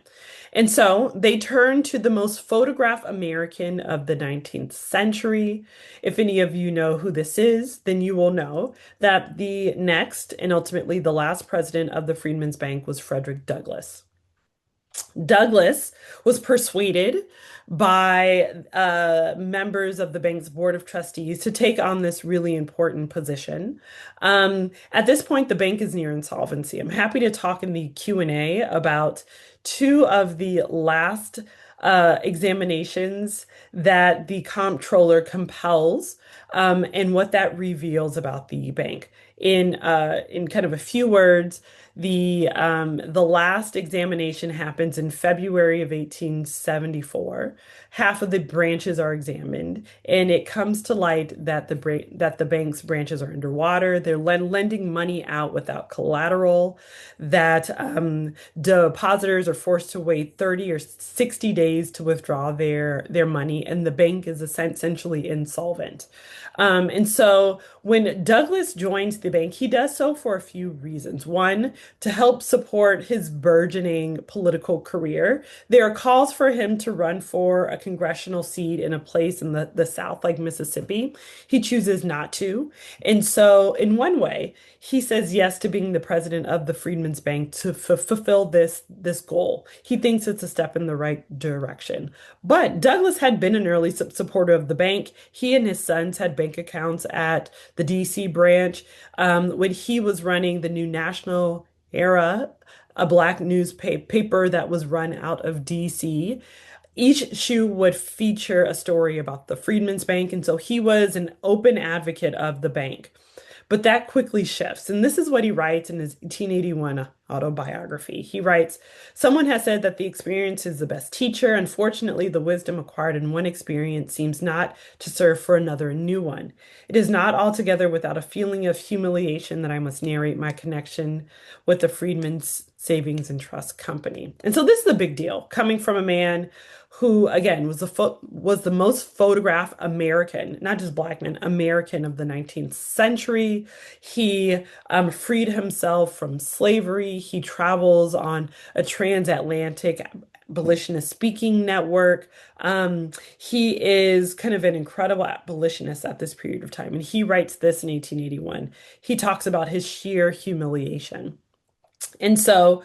And so they turn to the most photographed American of the 19th century. If any of you know who this is, then you will know that the next and ultimately the last president of the Freedmen's Bank was Frederick Douglass. Douglas was persuaded by members of the bank's board of trustees to take on this really important position. At this point, the bank is near insolvency. I'm happy to talk in the Q&A about two of the last examinations that the comptroller compels, and what that reveals about the bank. In kind of a few words, the last examination happens in February of 1874. Half of the branches are examined, and it comes to light that the bank's branches are underwater. They're lending money out without collateral. That depositors are forced to wait 30 or 60 days to withdraw their money, and the bank is essentially insolvent. And so when Douglas joins the bank, he does so for a few reasons. One, to help support his burgeoning political career. There are calls for him to run for a congressional seat in a place in the South, like Mississippi. He chooses not to. And so, in one way, he says yes to being the president of the Freedmen's Bank to fulfill this goal. He thinks it's a step in the right direction. But Douglas had been an early supporter of the bank. He and his sons had bank accounts at the DC branch. When he was running the New National Era, a black newspaper that was run out of DC. Each issue would feature a story about the Freedmen's Bank, and so he was an open advocate of the bank. But that quickly shifts. And this is what he writes in his 1881 autobiography. He writes, "Someone has said that the experience is the best teacher. Unfortunately, the wisdom acquired in one experience seems not to serve for another new one. It is not altogether without a feeling of humiliation that I must narrate my connection with the Freedmen's Savings and Trust Company." And so this is a big deal coming from a man who, again, was the most photographed American, not just black man, American of the 19th century. He freed himself from slavery. He travels on a transatlantic abolitionist speaking network. He is kind of an incredible abolitionist at this period of time. And he writes this in 1881. He talks about his sheer humiliation. And so,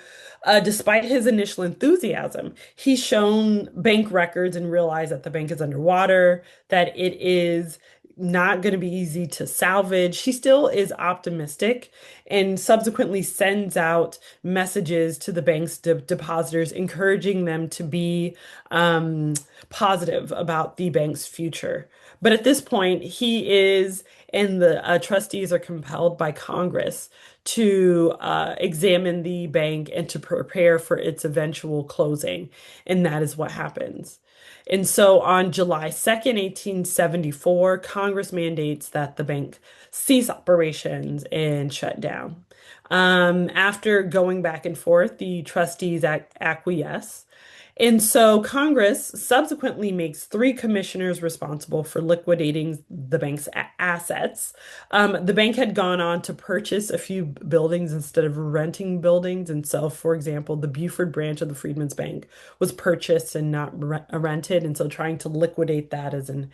despite his initial enthusiasm, he's shown bank records and realized that the bank is underwater, that it is not going to be easy to salvage. He still is optimistic and subsequently sends out messages to the bank's depositors, encouraging them to be um, positive about the bank's future. But at this point, he is, and the trustees are compelled by Congress to examine the bank and to prepare for its eventual closing. And that is what happens. And so on July 2nd, 1874, Congress mandates that the bank cease operations and shut down. After going back and forth, the trustees acquiesce. And so Congress subsequently makes three commissioners responsible for liquidating the bank's assets. The bank had gone on to purchase a few buildings instead of renting buildings. And so, for example, the Buford branch of the Freedmen's Bank was purchased and not rented. And so trying to liquidate that as an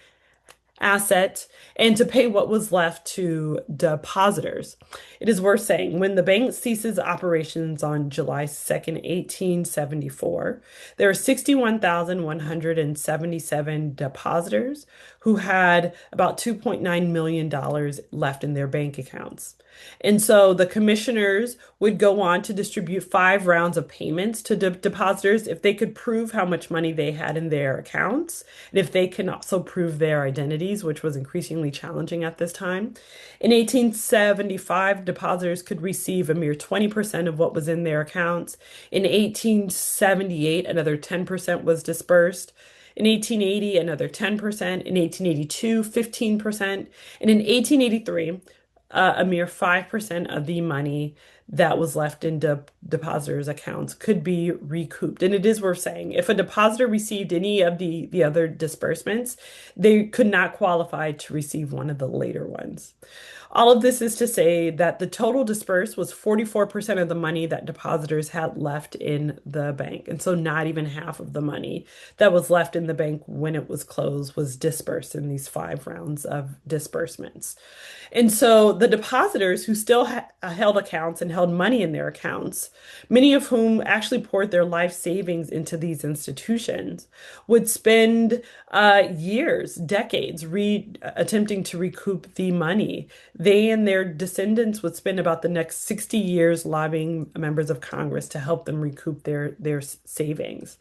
asset and to pay what was left to depositors. It is worth saying when the bank ceases operations on July 2nd, 1874, there are 61,177 depositors who had about $2.9 million left in their bank accounts. And so the commissioners would go on to distribute 5 rounds of payments to depositors if they could prove how much money they had in their accounts, and if they can also prove their identities, which was increasingly challenging at this time. In 1875, depositors could receive a mere 20% of what was in their accounts. In 1878, another 10% was dispersed. In 1880, another 10%. In 1882, 15%. And in 1883, a mere 5% of the money that was left in depositors' accounts could be recouped. And it is worth saying, if a depositor received any of the other disbursements, they could not qualify to receive one of the later ones. All of this is to say that the total dispersed was 44% of the money that depositors had left in the bank. And so not even half of the money that was left in the bank when it was closed was dispersed in these 5 rounds of disbursements. And so the depositors who still ha held accounts and held money in their accounts, many of whom actually poured their life savings into these institutions, would spend years, decades, attempting to recoup the money. They and their descendants would spend about the next 60 years lobbying members of Congress to help them recoup their savings.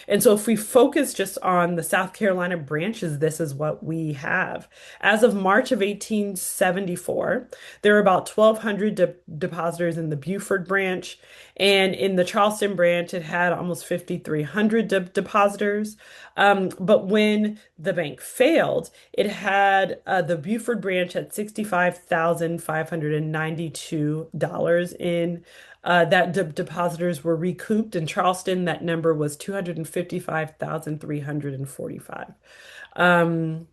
And so if we focus just on the South Carolina branches, this is what we have. As of March of 1874, there were about 1,200 depositors in the Beaufort branch. And in the Charleston branch, it had almost 5,300 depositors. But when the bank failed, it had the Beaufort branch at $65,592 in that depositors were recouped. In Charleston, that number was 255,345. Um,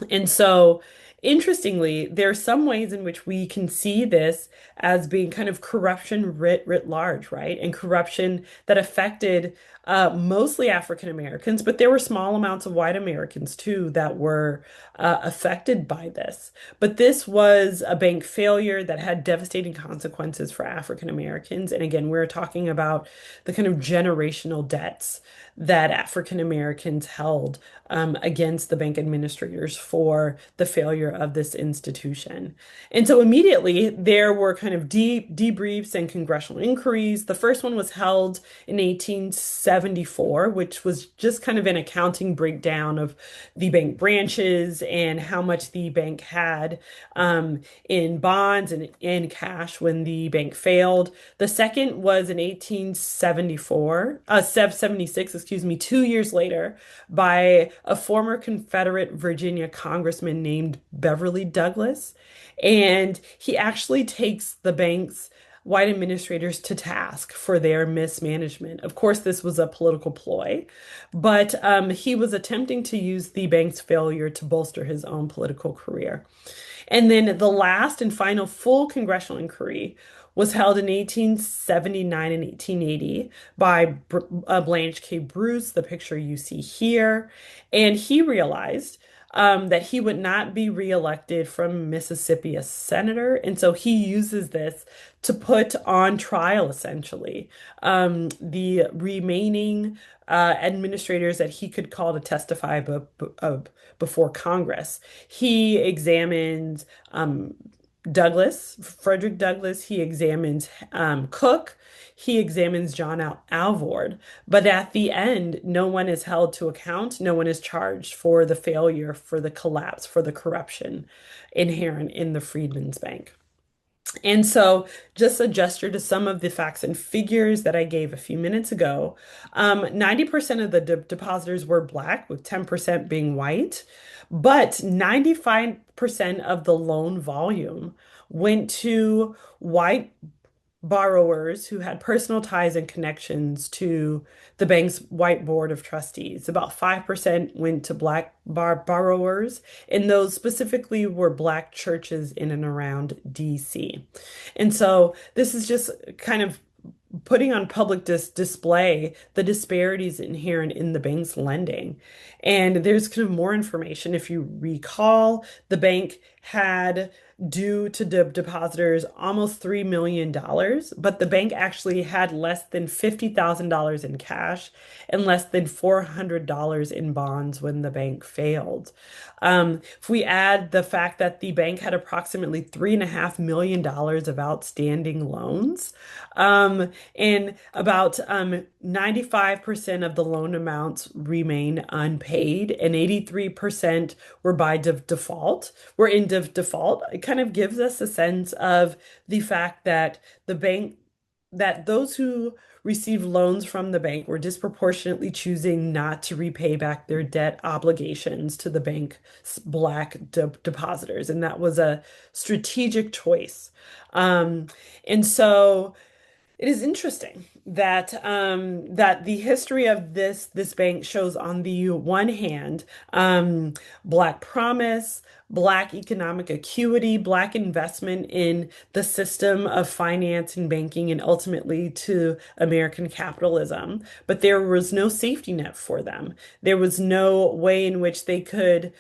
and so, interestingly, there are some ways in which we can see this as being kind of corruption writ large, right? And corruption that affected mostly African Americans, but there were small amounts of white Americans too that were affected by this. But this was a bank failure that had devastating consequences for African Americans. And again, we're talking about the kind of generational debts that African Americans held against the bank administrators for the failure of this institution. And so immediately there were kind of debriefs and congressional inquiries. The first one was held in 1874, which was just kind of an accounting breakdown of the bank branches and how much the bank had in bonds and in cash when the bank failed. The second was in 1874, 76, excuse me, 2 years later, by a former Confederate Virginia congressman named Beverly Douglas. And he actually takes the bank's white administrators to task for their mismanagement. Of course, this was a political ploy, but he was attempting to use the bank's failure to bolster his own political career. And then the last and final full congressional inquiry was held in 1879 and 1880 by Blanche K. Bruce, the picture you see here. And he realized that he would not be reelected from Mississippi as senator. And so he uses this to put on trial, essentially, the remaining administrators that he could call to testify before Congress. He examines Frederick Douglass, he examines Cook, he examines John Alvord. But at the end, no one is held to account, no one is charged for the failure, for the collapse, for the corruption inherent in the Freedmen's Bank. And so, just a gesture to some of the facts and figures that I gave a few minutes ago. 90% of the depositors were Black, with 10% being white, but 95% of the loan volume went to white borrowers who had personal ties and connections to the bank's white board of trustees. About 5% went to Black borrowers, and those specifically were Black churches in and around DC. And so this is just kind of putting on public display the disparities inherent in the bank's lending. And there's kind of more information. If you recall, the bank had due to depositors almost $3 million, but the bank actually had less than $50,000 in cash and less than $400 in bonds when the bank failed. If we add the fact that the bank had approximately $3.5 million of outstanding loans, and about 95% of the loan amounts remain unpaid, and 83% were by default, were in default. It kind of gives us a sense of the fact that the bank, that those who received loans from the bank were disproportionately choosing not to repay back their debt obligations to the bank's Black depositors. And that was a strategic choice. And so it is interesting that the history of this bank shows on the one hand, Black promise, Black economic acuity, Black investment in the system of finance and banking, and ultimately to American capitalism. But there was no safety net for them. There was no way in which they could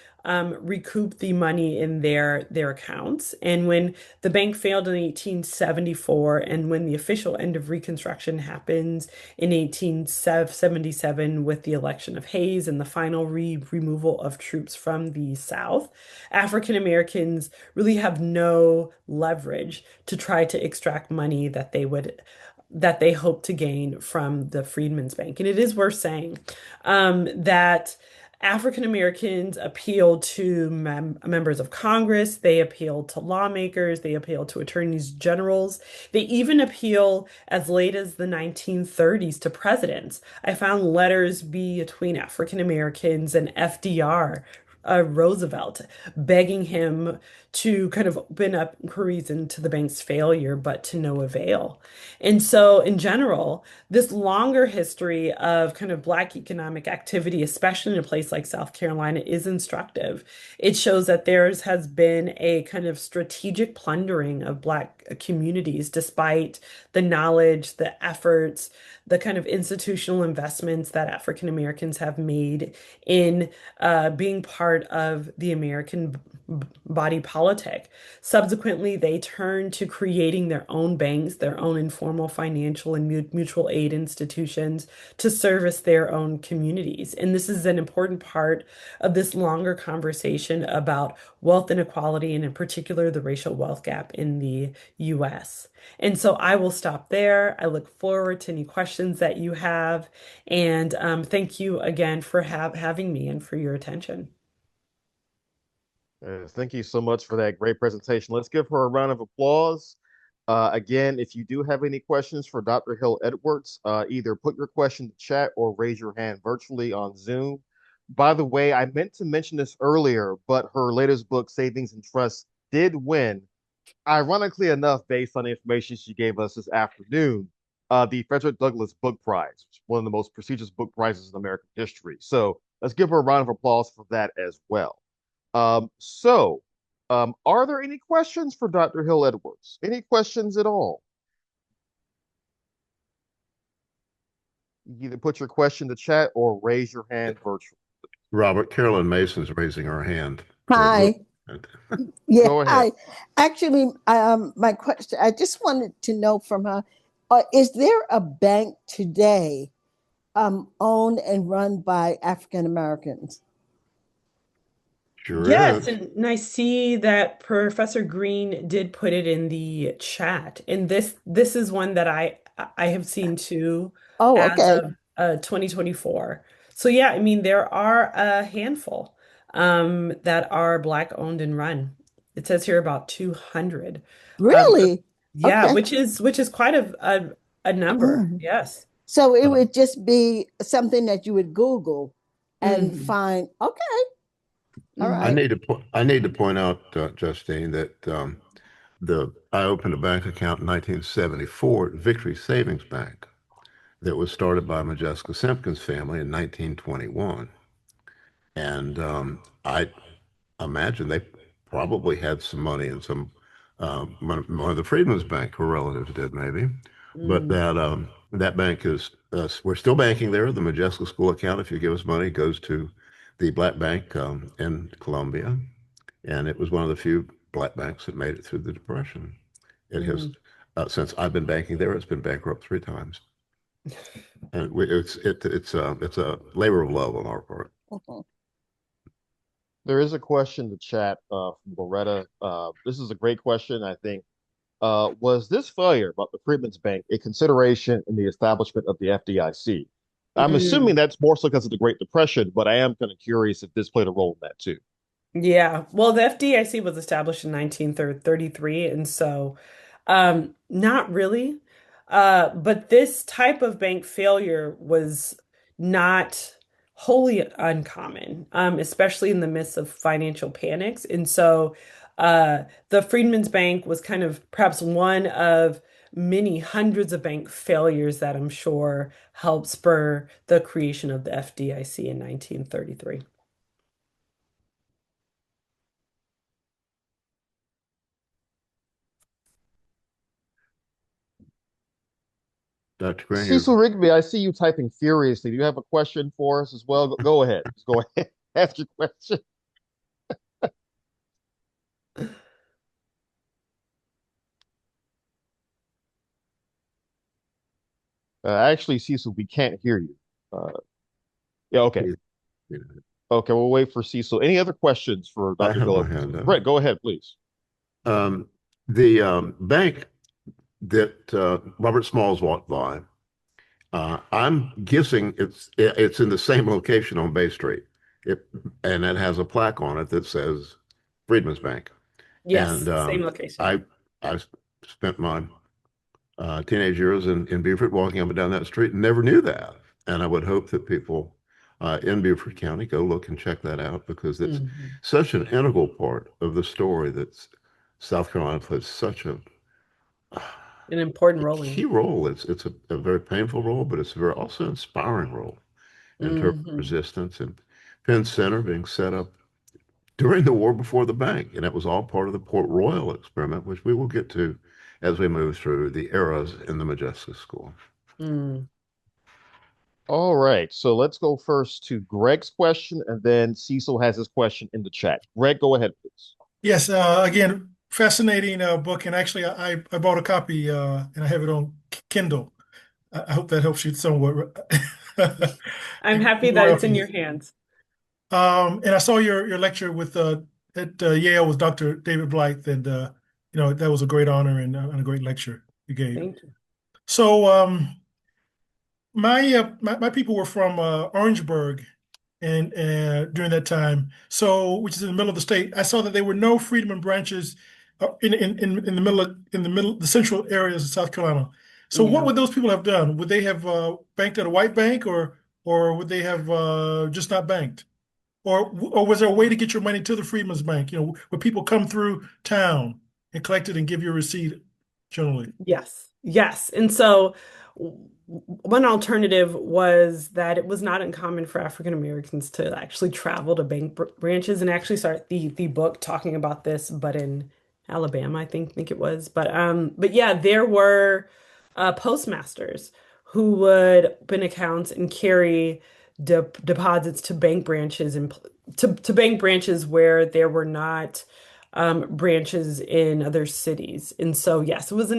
recoup the money in their accounts. And when the bank failed in 1874, and when the official end of Reconstruction happens in 1877 with the election of Hayes and the final removal of troops from the South, African Americans really have no leverage to try to extract money that they hope to gain from the Freedmen's Bank. And it is worth saying that African Americans appealed to members of Congress, they appealed to lawmakers, they appealed to attorneys generals, they even appeal as late as the 1930s to presidents. I found letters between African Americans and FDR. Roosevelt begging him to kind of open up inquiries into the bank's failure, but to no avail. And so, in general, this longer history of kind of Black economic activity, especially in a place like South Carolina, is instructive. It shows that has been a kind of strategic plundering of Black communities, despite the knowledge, the efforts, the kind of institutional investments that African Americans have made in being part of the American body politic. Subsequently, they turned to creating their own banks, their own informal financial and mutual aid institutions to service their own communities. And this is an important part of this longer conversation about wealth inequality, and in particular, the racial wealth gap in the US. And so I will stop there. I look forward to any questions that you have. And thank you again for having me and for your attention. Thank you so much for that great presentation. Let's give her a round of applause. Again, if you do have any questions for Dr. Hill Edwards, either put your question in the chat or raise your hand virtually on Zoom. By the way, I meant to mention this earlier, but her latest book, Savings and Trust, did win, ironically enough, based on the information she gave us this afternoon, the Frederick Douglass Book Prize, which is one of the most prestigious book prizes in American history. So let's give her a round of applause for that as well. Are there any questions for Dr. Hill Edwards? Any questions at all? You either put your question in the chat or raise your hand virtually. Robert, Carolyn Mason's raising her hand. So Hi. Yeah, Go ahead. hi. Actually, my question, I just wanted to know from her, is there a bank today owned and run by African Americans? Sure Yes, is. and I see that Professor Green did put it in the chat. And this is one that I have seen too Oh, as okay. of 2024. So yeah, I mean there are a handful that are Black owned and run. It says here about 200. So Really? yeah, Okay. which is quite a number. Mm. Yes. So it Um, would just be something that you would Google and Hmm. find, okay, all I Hmm. right. need I need to point out, Justine, that the I opened a bank account in 1974 at Victory Savings Bank that was started by Modjeska Simkins family in 1921, and I imagine they probably had some money in some one of the Freedmen's Bank, her relatives did maybe, but Mm. that bank is we're still banking there. The Modjeska School account, if you give us money, goes to the Black Bank in Columbia, and it was one of the few Black banks that made it through the Depression. It has Mm. since I've been banking there, it's been bankrupt 3 times, and it's a labor of love on our part. Mhm. There is a question in the chat from Loretta. This is a great question, I think. Was this failure about the Freedmen's Bank a consideration in the establishment of the FDIC? I'm assuming Mm. that's more so because of the Great Depression, but I am kind of curious if this played a role in that too. Yeah. Well, the FDIC was established in 1933, and so not really. But this type of bank failure was not wholly uncommon, especially in the midst of financial panics. And so the Freedmen's Bank was kind of perhaps one of many hundreds of bank failures that I'm sure helped spur the creation of the FDIC in 1933. Dr. Green, Cecil Rigby, I see you typing furiously. Do you have a question for us as well? Go ahead. Just go ahead. Ask your question. Actually, Cecil, we can't hear you. Uh, yeah, okay. you Okay, we'll wait for Cecil. Any other questions for I Dr. have Hill my Edwards? hand up. Brett, go ahead, please. The bank that Robert Smalls walked by, I'm guessing it's in the same location on Bay Street. It and it has a plaque on it that says Freedman's Bank. And Yes, same location. I spent my teenage years in Beaufort walking up and down that street and never knew that. And I would hope that people in Beaufort County go look and check that out because it's Mhm. such an integral part of the story that South Carolina plays such An important a role key in. role. It's a very painful role, but it's a very also inspiring role in terms of Hmm. resistance and Penn Center being set up during the war before the bank. And it was all part of the Port Royal experiment, which we will get to as we move through the eras in the Modjeska School. Mm. All right, so let's go first to Greg's question, and then Cecil has his question in the chat. Greg, go ahead, please. Yes, again, fascinating book, and actually, I bought a copy and I have it on Kindle. I hope that helps you somewhat. I'm happy that it's in your Royalties. hands. And I saw your lecture with at Yale with Dr. David Blythe, and that was a great honor and a great lecture you gave. Thank you. So my people were from Orangeburg, and during that time, so which is in the middle of the state. I saw that there were no Freedmen branches in the middle, the central areas of South Carolina. So what Yeah. would those people have done? Would they have banked at a white bank, or would they have just not banked? Or was there a way to get your money to the Freedmen's Bank? Where people come through town and collect it and give you a receipt generally. Yes, yes. And so one alternative was that it was not uncommon for African Americans to actually travel to bank branches and actually start the book talking about this, but in Alabama, I think it was. But yeah, there were postmasters who would open accounts and carry deposits to bank branches and to bank branches where there were not branches in other cities. And so, yes, it was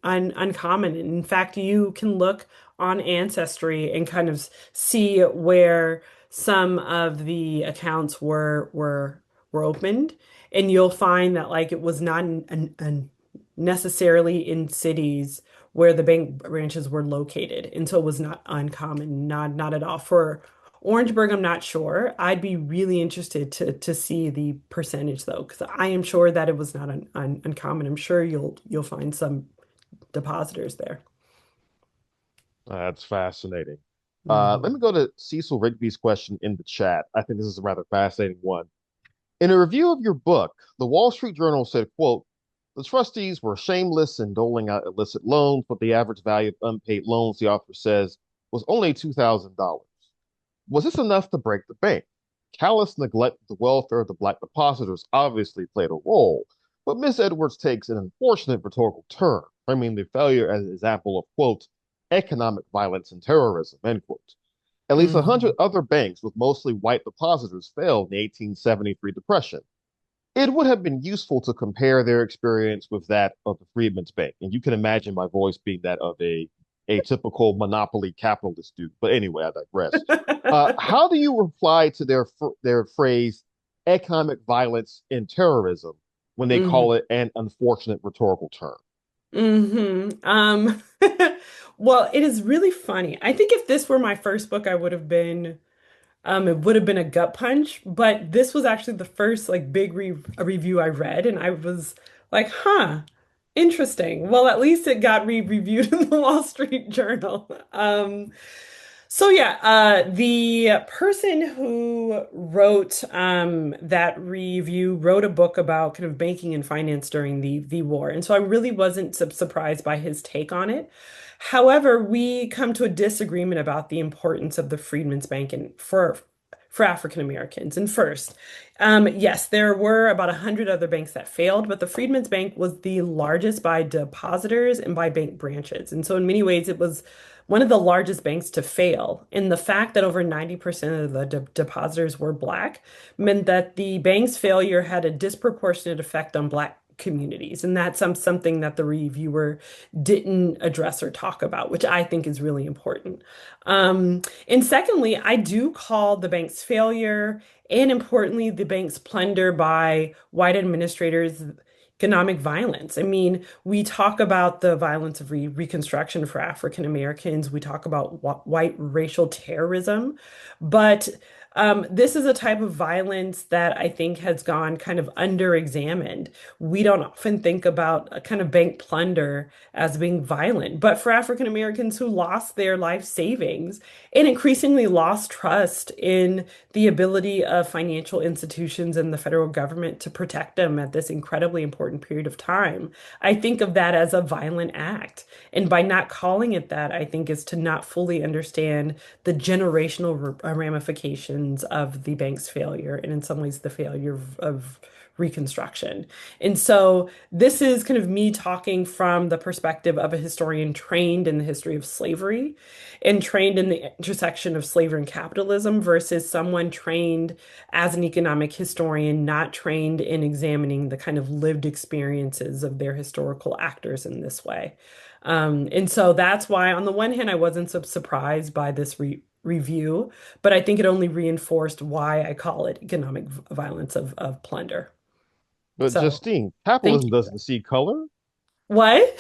uncommon. And in fact, you can look on Ancestry and kind of see where some of the accounts were opened, and you'll find that like it was not necessarily in cities where the bank branches were located, and so it was not uncommon, not at all. For Orangeburg, I'm not sure. I'd be really interested to see the percentage though, because I am sure that it was not uncommon. I'm sure you'll find some depositors there. That's fascinating. Let Mhm. me go to Cecil Rigby's question in the chat. I think this is a rather fascinating one. In a review of your book, the Wall Street Journal said, quote, the trustees were shameless in doling out illicit loans, but the average value of unpaid loans, the author says, was only $2,000. Was this enough to break the bank? Callous neglect of the welfare of the black depositors obviously played a role, but Miss Edwards takes an unfortunate rhetorical turn, framing the failure as an example of, quote, economic violence and terrorism, end quote. At least 100 Mhm. other banks with mostly white depositors failed in the 1873 Depression. It would have been useful to compare their experience with that of the Freedmen's Bank. And you can imagine my voice being that of a typical monopoly capitalist dude. But anyway, I digress. How do you reply to their phrase economic violence and terrorism when they call Mhm. it an unfortunate rhetorical term? Well, it is really funny. I think if this were my first book, I would have been it would have been a gut punch, but this was actually the first like big a review I read, and I was like, huh, interesting. Well, at least it got re-reviewed in the Wall Street Journal. So yeah, the person who wrote that review wrote a book about kind of banking and finance during the war, and so I really wasn't surprised by his take on it. However, we come to a disagreement about the importance of the Freedmen's Bank and for African Americans. And first, yes, there were about 100 other banks that failed, but the Freedmen's Bank was the largest by depositors and by bank branches, and so in many ways it was one of the largest banks to fail. And the fact that over 90% of the depositors were Black meant that the bank's failure had a disproportionate effect on Black communities. And that's something that the reviewer didn't address or talk about, which I think is really important. And secondly, I do call the bank's failure and importantly, the bank's plunder by white administrators economic violence. I mean, we talk about the violence of Reconstruction for African Americans. We talk about white racial terrorism, but this is a type of violence that I think has gone kind of under-examined. We don't often think about a kind of bank plunder as being violent, but for African Americans who lost their life savings and increasingly lost trust in the ability of financial institutions and the federal government to protect them at this incredibly important period of time, I think of that as a violent act. And by not calling it that, I think is to not fully understand the generational ramifications of the bank's failure, and in some ways, the failure of Reconstruction. And so this is kind of me talking from the perspective of a historian trained in the history of slavery and trained in the intersection of slavery and capitalism versus someone trained as an economic historian, not trained in examining the kind of lived experiences of their historical actors in this way. And so that's why, on the one hand, I wasn't so surprised by this review, but I think it only reinforced why I call it economic violence of plunder. But So Justine, thank capitalism you. doesn't see color. What?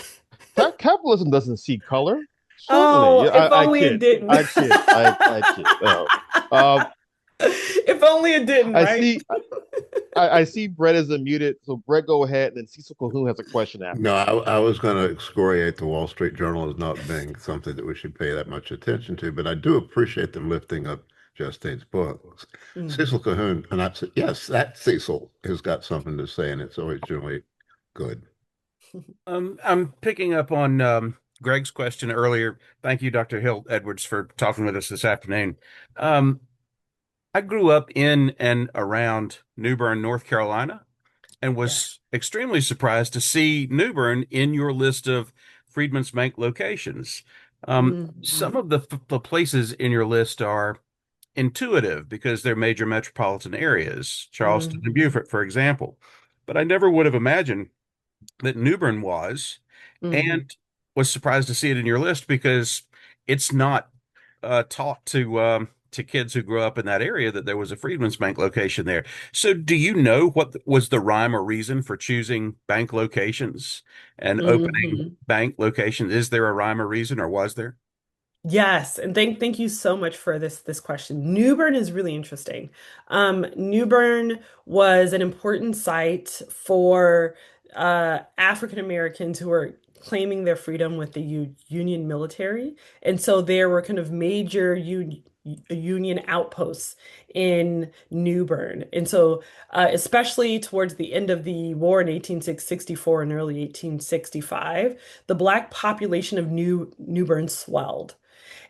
Capitalism doesn't see color. Certainly. Oh, Yeah, if I only it kid. didn't. I kid. I kid. Uh, If only it didn't, I right? see. I see Brett is unmuted, so Brett, go ahead, and then Cecil Calhoun has a question after No, you. I was going to excoriate the Wall Street Journal as not being something that we should pay that much attention to, but I do appreciate them lifting up Justine's books. Mm. Cecil Cahoon, and I said, yes, that Cecil has got something to say, and it's always generally good. I'm picking up on Greg's question earlier. Thank you, Dr. Hill Edwards, for talking with us this afternoon. Um, I grew up in and around New Bern, North Carolina, and Yeah. was extremely surprised to see New Bern in your list of Freedmen's Bank locations. Mhm. Some of the places in your list are intuitive because they're major metropolitan areas, Charleston and Mhm. Beaufort, for example. But I never would have imagined that New Bern was, and Mhm. was surprised to see it in your list because it's not taught to kids who grew up in that area that there was a Freedmen's Bank location there. So, do you know what was the rhyme or reason for choosing bank locations and opening Mhm. bank locations? Is there a rhyme or reason, or was there? Yes, and thank you so much for this question. New Bern is really interesting. New Bern was an important site for African Americans who were claiming their freedom with the Union military, and so there were kind of major Union outposts in New Bern, and so especially towards the end of the war in 1864 and early 1865, the Black population of New Bern swelled.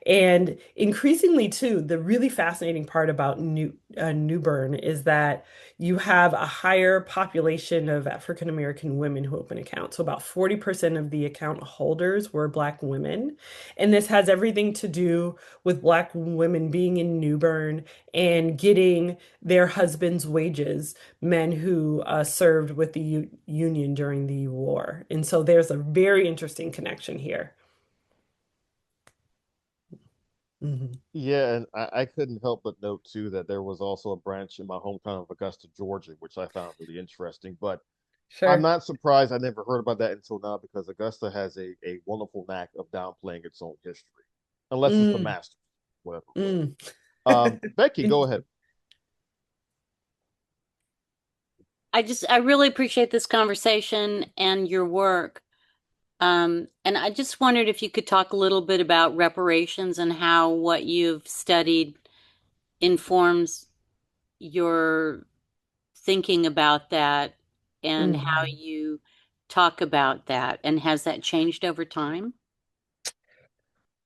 And increasingly, too, the really fascinating part about New Bern is that you have a higher population of African American women who open accounts. So about 40% of the account holders were Black women. And this has everything to do with Black women being in New Bern and getting their husbands' wages, men who served with the Union during the war. And so there's a very interesting connection here. Mhm. Yeah, and I couldn't help but note too that there was also a branch in my hometown of Augusta, Georgia, which I found really interesting. But I'm Sure. not surprised. I never heard about that until now because Augusta has a wonderful knack of downplaying its own history, unless it's the Mm, Masters, whatever it was. mm. Becky, go ahead. Interesting. I really appreciate this conversation and your work. And I just wondered if you could talk a little bit about reparations and how what you've studied informs your thinking about that and how Mhm. you talk about that. And has that changed over time?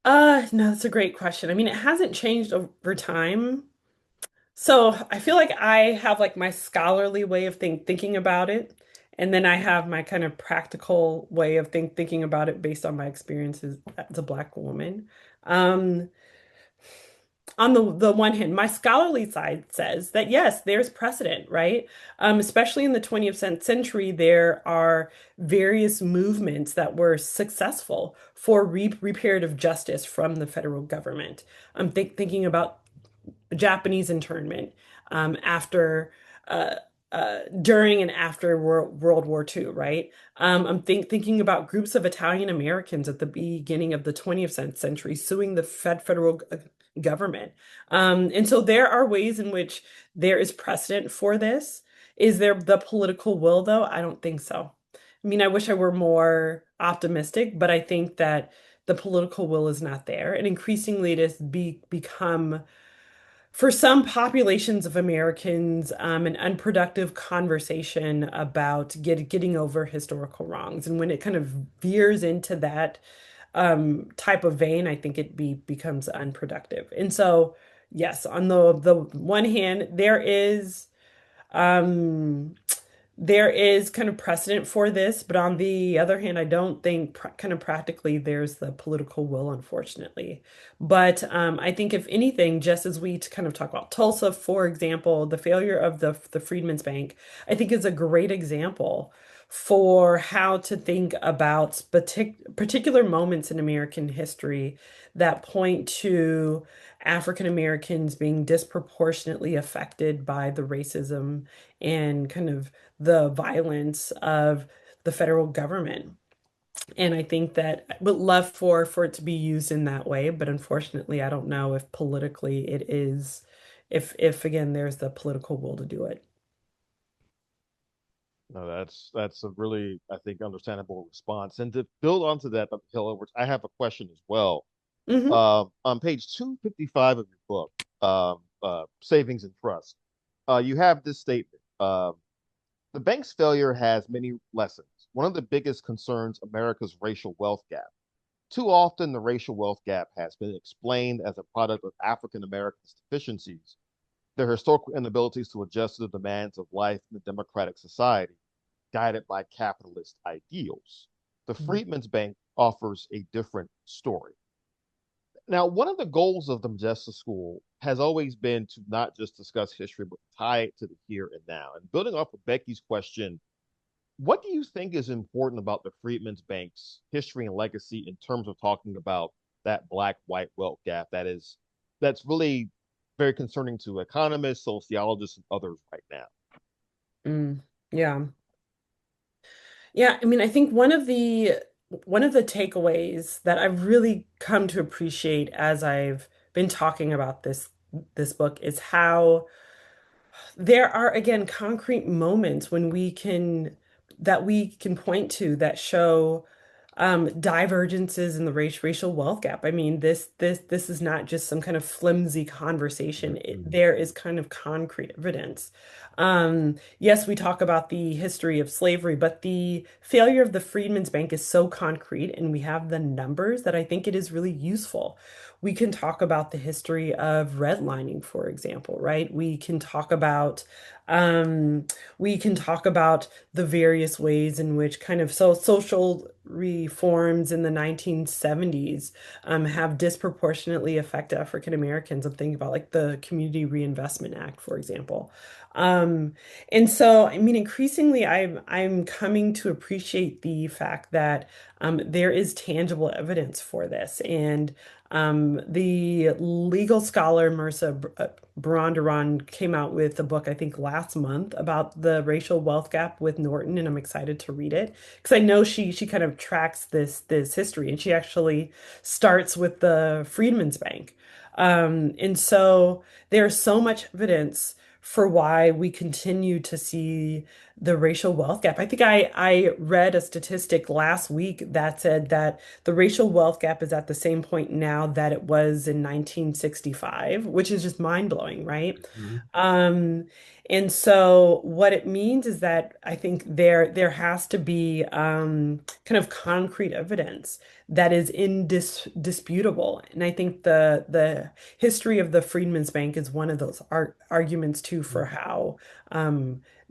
No, that's a great question. I mean, it hasn't changed over time. So I feel like I have like my scholarly way of thinking about it, and then I have my kind of practical way of thinking about it based on my experiences as a Black woman. Um, on the one hand, my scholarly side says that yes, there's precedent, right? Especially in the 20th century, there are various movements that were successful for reparative justice from the federal government. I'm thinking about Japanese internment after uh, during and after World War II, right? I'm thinking about groups of Italian Americans at the beginning of the 20th century suing the federal government. And so there are ways in which there is precedent for this. Is there the political will, though? I don't think so. I mean, I wish I were more optimistic, but I think that the political will is not there. And increasingly, it has become for some populations of Americans, an unproductive conversation about getting over historical wrongs. And when it kind of veers into that type of vein, I think becomes unproductive. And so, yes, on the one hand, um, there is kind of precedent for this, but on the other hand, I don't think kind of practically there's the political will, unfortunately. But I think if anything, just as we kind of talk about Tulsa, for example, the failure of the Freedmen's Bank, I think is a great example for how to think about particular moments in American history that point to African Americans being disproportionately affected by the racism and kind of the violence of the federal government. And I think that I would love for it to be used in that way, but unfortunately, I don't know if politically it is, if again there's the political will to do it. No, that's a really, I think, understandable response. And to build onto that, Dr. Hill Edwards, I have a question as well. Hmm. On page 255 of your book, Savings and Trust, you have this statement. The bank's failure has many lessons. One of the biggest concerns America's racial wealth gap. Too often, the racial wealth gap has been explained as a product of African Americans' deficiencies, their historical inabilities to adjust to the demands of life in a democratic society, guided by capitalist ideals. The Freedmen's Bank offers a different story. Now, one of the goals of the Modjeska School has always been to not just discuss history, but tie it to the here and now. And building off of Becky's question, what do you think is important about the Freedmen's Bank's history and legacy in terms of talking about that black-white wealth gap that's really very concerning to economists, sociologists, and others right now? Mm, yeah. Yeah, I mean, I think one of the takeaways that I've really come to appreciate as I've been talking about this book is how there are again concrete moments when we can point to that show divergences in the racial wealth gap. I mean, this is not just some kind of flimsy conversation. Mhm. There is kind of concrete evidence. Yes, we talk about the history of slavery, but the failure of the Freedmen's Bank is so concrete, and we have the numbers that I think it is really useful. We can talk about the history of redlining, for example, right? Um, we can talk about the various ways in which kind of social reforms in the 1970s have disproportionately affected African Americans. I'm thinking about like the Community Reinvestment Act, for example. Um, and so, I mean, increasingly, I'm coming to appreciate the fact that there is tangible evidence for this, and the legal scholar Marissa Barandaran came out with a book, I think, last month about the racial wealth gap with Norton, and I'm excited to read it because I know she kind of tracks this history, and she actually starts with the Freedmen's Bank. And so there's so much evidence for why we continue to see the racial wealth gap. I think I read a statistic last week that said that the racial wealth gap is at the same point now that it was in 1965, which is just mind-blowing, right? Mhm. Um, and so what it means is that I think there has to be kind of concrete evidence that is indisputable. And I think the history of the Freedmen's Bank is one of those arguments too for how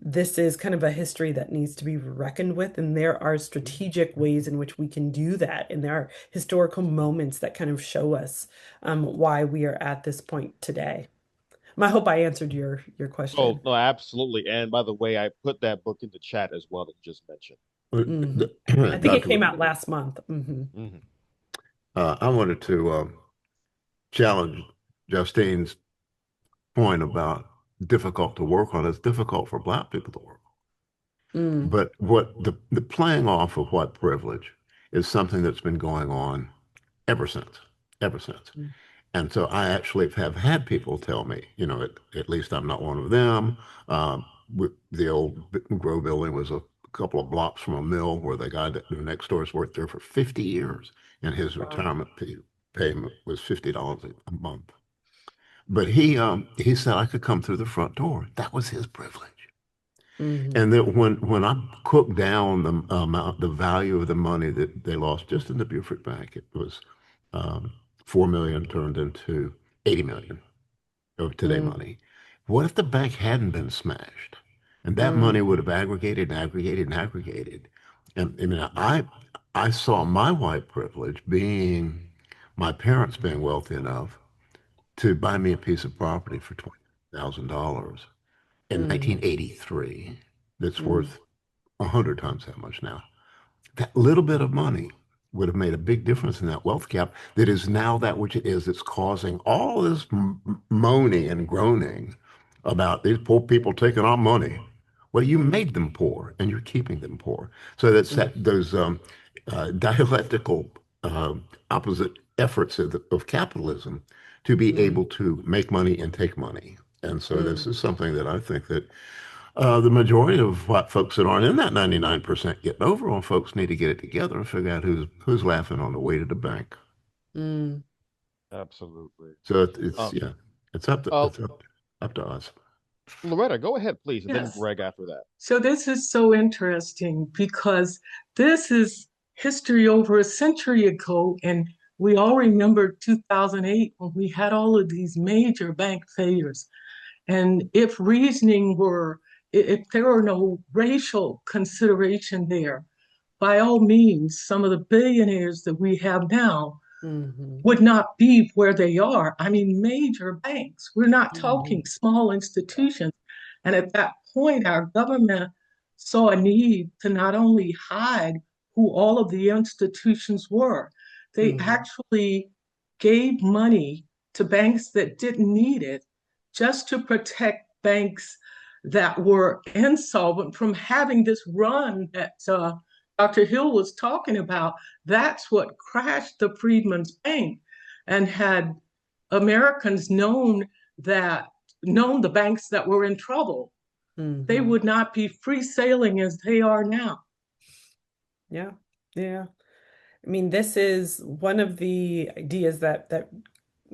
this is kind of a history that needs to be reckoned with, and there are strategic ways in which we can do that, and there are historical moments that kind of show us why we are at this point today. I hope I answered your Oh, question. no, absolutely. And by the way, I put that book in the chat as well that you just mentioned. Hmm. I think it Dr. came out last month. Hmm. I wanted to challenge Justine's point about difficult to work on. It's difficult for Black people to work on. Mm, But what the playing off of white privilege is something that's been going on ever since, ever since. mm, And so I actually have had people tell me, at least I'm not one of them. The old Grow building was a couple of blocks from a mill where the guy that next door has worked there for 50 years, and his wow. retirement payment was $50 a month. But he said I could come through the front door. That was his privilege. Hmm. And that when I cooked down the amount, the value of the money that they lost just in the Buford Bank, it was um, 4 million turned into 80 million of today Mm, money. What if the bank hadn't been smashed, and that mm, money would have aggregated and aggregated and aggregated? And I mean, I saw my white privilege being my parents being wealthy enough to buy me a piece of property for $20,000 in mm, 1983 that's mm, worth 100 times that much now. That little bit of money would have made a big difference in that wealth gap that is now that which it is that's causing all this moaning and groaning about these poor people taking our money. Well, you mm, made them poor and you're keeping them poor. So that's mm, those dialectical uh, opposite efforts of capitalism to be mm, able to make money and take money. And so this mm, is something that I think that the majority of white folks that aren't in that 99% getting over on folks need to get it together and figure out who's laughing on the way to the bank. mm. Absolutely. So it's Um, yeah, it's up to uh, up to us. Loretta, go ahead, please, and then Yes. Greg after that. So this is so interesting because this is history over a century ago, and we all remember 2008 when we had all of these major bank failures. And if there were no racial consideration there, by all means, some of the billionaires that we have now Mhm. would not be where they are. I mean, major banks. We're not talking Mhm. small institutions. And at that point, our government saw a need to not only hide who all of the institutions were, they Mhm. actually gave money to banks that didn't need it just to protect banks that were insolvent from having this run that Dr. Hill was talking about. That's what crashed the Freedmen's Bank. And had Americans known the banks that were in trouble, they Mhm. would not be free sailing as they are now. Yeah. Yeah. I mean, this is one of the ideas that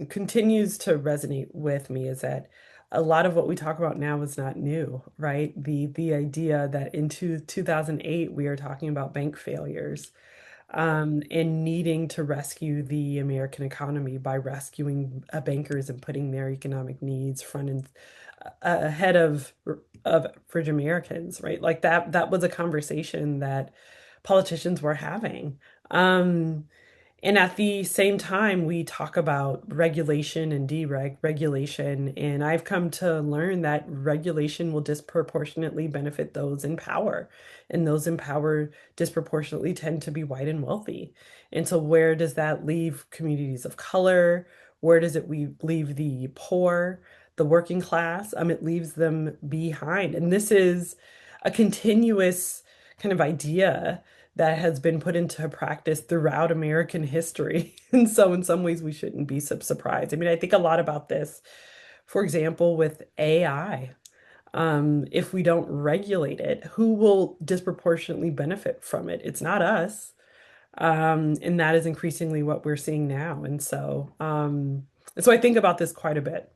continues to resonate with me is that a lot of what we talk about now is not new, right? The idea that into 2008 we are talking about bank failures and needing to rescue the American economy by rescuing bankers and putting their economic needs front and ahead of average Americans, right? Like that was a conversation that politicians were having. Um, and at the same time, we talk about regulation and deregulation. And I've come to learn that regulation will disproportionately benefit those in power. And those in power disproportionately tend to be white and wealthy. And so, where does that leave communities of color? Where does it leave the poor, the working class? It leaves them behind. And this is a continuous kind of idea that has been put into practice throughout American history. And so, in some ways, we shouldn't be surprised. I mean, I think a lot about this, for example, with AI. if we don't regulate it, who will disproportionately benefit from it? It's not us. And that is increasingly what we're seeing now. And so I think about this quite a bit.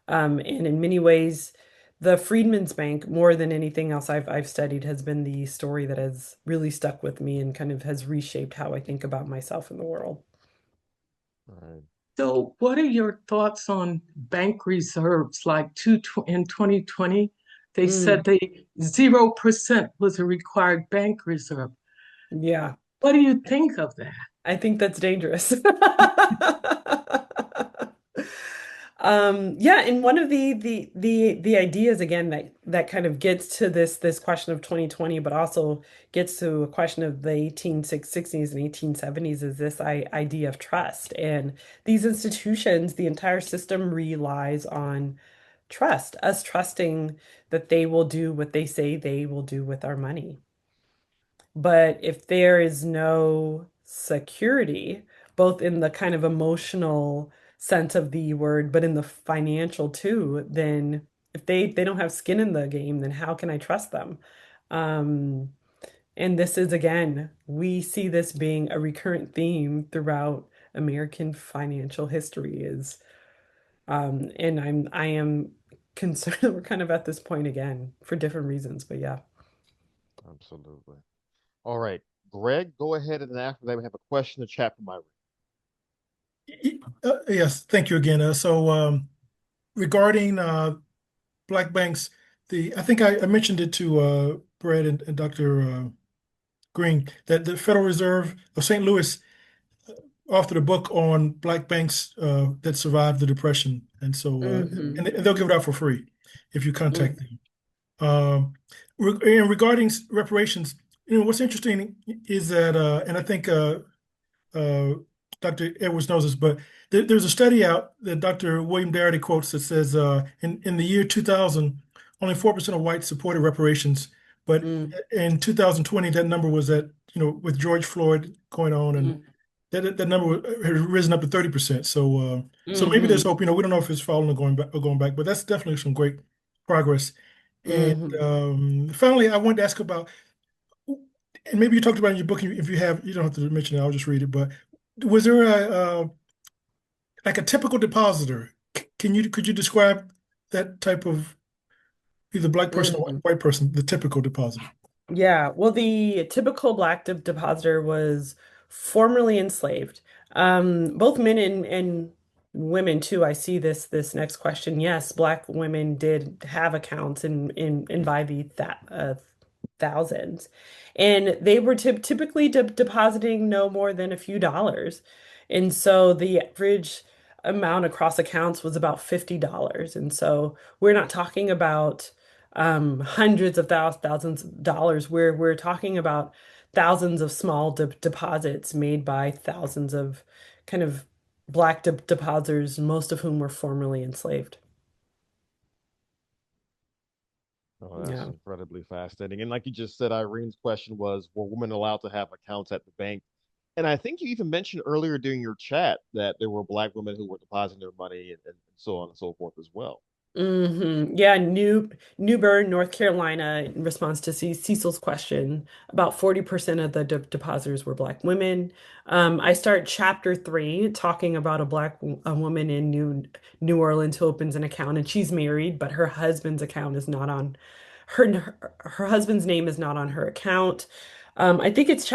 And in many ways, the Freedmen's Bank, more than anything else I've studied, has been the story that has really stuck with me and kind of has reshaped how I think about myself in the world. Right. So, what are your thoughts on bank reserves? In 2020, they Mm, said 0% was a required bank reserve. yeah, What do you think of that? I think that's dangerous. Yeah, and one of the ideas again that kind of gets to this question of 2020, but also gets to a question of the 1860s and 1870s is this idea of trust. And these institutions, the entire system relies on trust, us trusting that they will do what they say they will do with our money. But if there is no security, both in the kind of emotional sense of the word, but in the financial too, then if they don't have skin in the game, then how can I trust them? Um, and this is again, we see this being a recurrent theme throughout American financial history is and I am concerned that we're kind of at this point again for different reasons, but yeah. Absolutely. All right, Greg, go ahead, and then after that, we have a question to chat from my room. Yes, thank you again. Regarding black banks, I think I mentioned it to Brett and Dr. Green that the Federal Reserve of St. Louis authored a book on black banks that survived the Depression, and Hmm. and they'll give it out for free if you contact them. And regarding reparations, what's interesting is that, and I think uh, Dr. Edwards knows this, but there's a study out that Dr. William Darity quotes that says in the year 2000, only 4% of whites supported reparations, but Mm, in 2020, that number was at, with George Floyd going on, and mm, that number has risen up to 30%. So maybe there's hmm. hope. We don't know if it's falling or going back, but that's definitely some great progress. And Hmm. finally, I wanted to ask about, and maybe you talked about it in your book. If you have, you don't have to mention it. I'll just read it. But was there like a typical depositor? Could you describe that type of either black person or Hmm. white person, the typical depositor? Yeah, well, the typical black depositor was formerly enslaved. Both men and women too. I see this next question. Yes, black women did have accounts in by the thousands, and they were typically depositing no more than a few dollars, and so the average amount across accounts was about $50, and so we're not talking about hundreds of thousands of dollars. We're talking about thousands of small deposits made by thousands of kind of black depositors, most of whom were formerly enslaved. Oh, that's Yeah. incredibly fascinating. And like you just said, Irene's question was, were women allowed to have accounts at the bank? And I think you even mentioned earlier during your chat that there were black women who were depositing their money and so on and so forth as well. Yeah, New Bern, North Carolina, in response to Cecil's question, about 40% of the depositors were Black women. I start chapter 3 talking about a woman in New Orleans who opens an account, and she's married, but her husband's account is not on her husband's name is not on her account. I think it's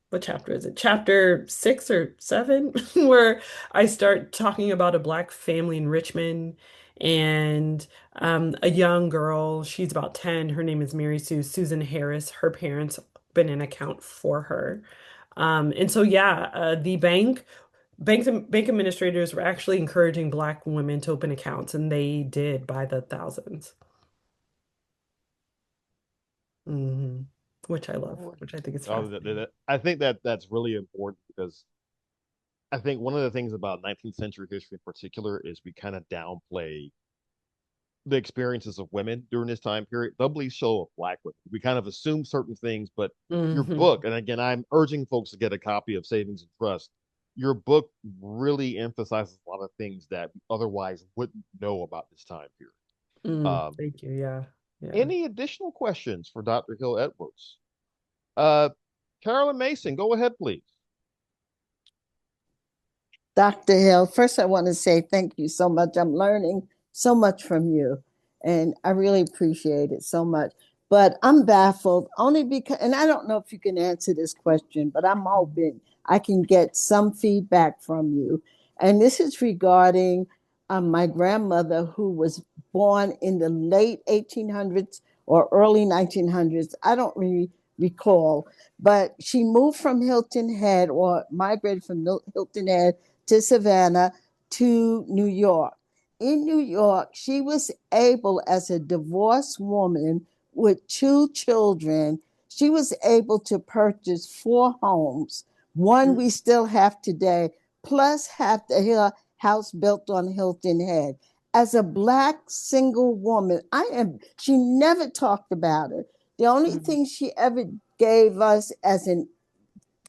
what chapter is it? Chapter 6 or 7, where I start talking about a Black family in Richmond and a young girl. She's about 10. Her name is Mary Sue Susan Harris. Her parents opened an account for her. And so, yeah, the bank administrators were actually encouraging Black women to open accounts, and they did by the thousands. Hmm. Which I love, Oh, which I think is fascinating. I think that that's really important because I think one of the things about 19th century history in particular is we kind of downplay the experiences of women during this time period, doubly so of black women. We kind of assume certain things, but your Hmm. book, and again, I'm urging folks to get a copy of Savings and Trust. Your book really emphasizes a lot of things that we otherwise wouldn't know about this time period. Um, Thank you. Yeah. Yeah. any additional questions for Dr. Hill Edwards? Uh, Carolyn Mason, go ahead, please. Dr. Hill, first I want to say thank you so much. I'm learning so much from you, and I really appreciate it so much. But I'm baffled only because, and I don't know if you can answer this question, but I'm hoping I can get some feedback from you. And this is regarding my grandmother who was born in the late 1800s or early 1900s. I don't really recall, but she moved from Hilton Head or migrated from Hilton Head to Savannah to New York. In New York, she was able, as a divorced woman with two children, she was able to purchase four homes. One we still have today, plus have the house built on Hilton Head. As a Black single woman, she never talked about it. The only thing she ever gave us as an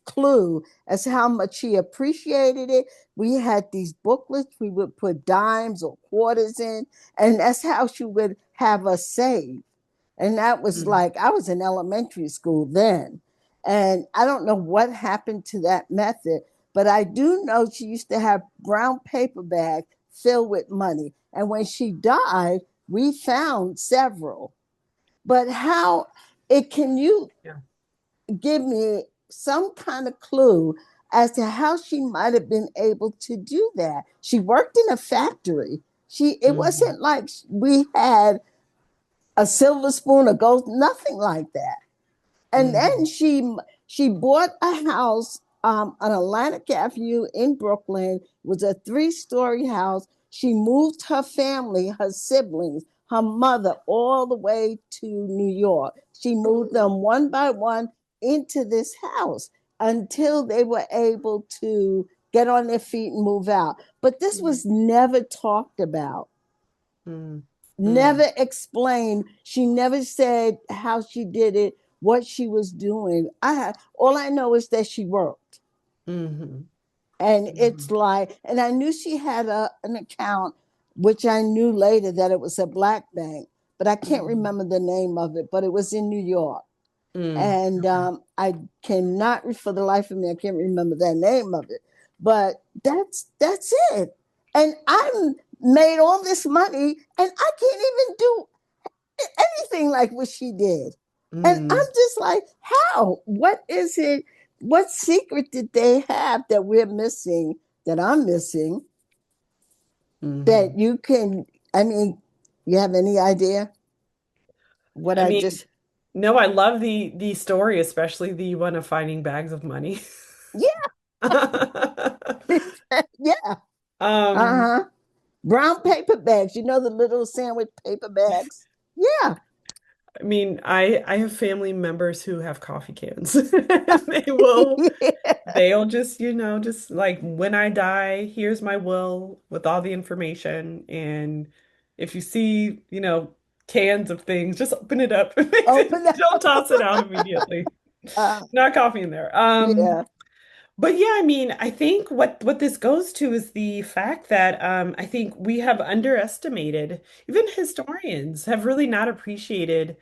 clue as to how much she appreciated it. We had these booklets we would put dimes or quarters in, and that's how she would have us save. And that was like, I was in elementary school then. And I don't know what happened to that method, but I do know she used to have brown paper bags filled with money. And when she died, we found several. But how it can you Yeah. give me some kind of clue as to how she might have been able to do that? She worked in a factory. It wasn't like we had a silver spoon or gold, nothing like that. And then she bought a house on Atlantic Avenue in Brooklyn. It was a 3-story house. She moved her family, her siblings, her mother, all the way to New York. She moved them one by one into this house until they were able to get on their feet and move out. But this was never talked about. Never explained. She never said how she did it, what she was doing. All I know is that she worked. And it's like, and I knew she had an account, which I knew later that it was a Black bank, but I can't remember the name of it, but it was in New York. And I cannot, for the life of me, I can't remember the name of it. But that's it. And I made all this money, and I can't even do anything like what she did. And I'm just like, how? What is it? What secret did they have that we're missing, that I'm missing, that you can, I mean, you have any idea what I I mean, just, no, I love the story, especially the one of finding bags of money. yeah, yeah, Um, uh-huh. Brown paper bags, you know, the little sandwich paper bags. Yeah. I mean, I have family members who have coffee cans. They will Yeah. they'll just, just like when I die, here's my will with all the information. And if you see, cans of things, just open it up. Open Don't up. toss it out immediately. Uh, Not coffee in there. yeah. But yeah, I mean, I think what this goes to is the fact that I think we have underestimated, even historians have really not appreciated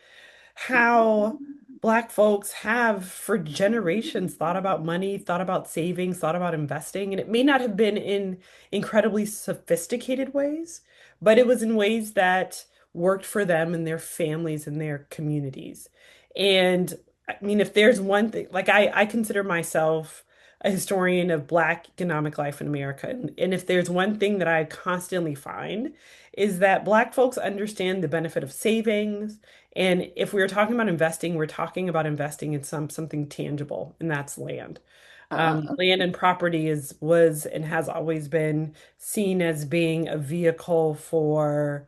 how Black folks have for generations thought about money, thought about savings, thought about investing. And it may not have been in incredibly sophisticated ways, but it was in ways that worked for them and their families and their communities. And I mean, if there's one thing, like I consider myself a historian of Black economic life in America. And if there's one thing that I constantly find is that Black folks understand the benefit of savings. And if we were talking about investing, we're talking about investing in something tangible, and that's land. Uh, Land and property was and has always been seen as being a vehicle for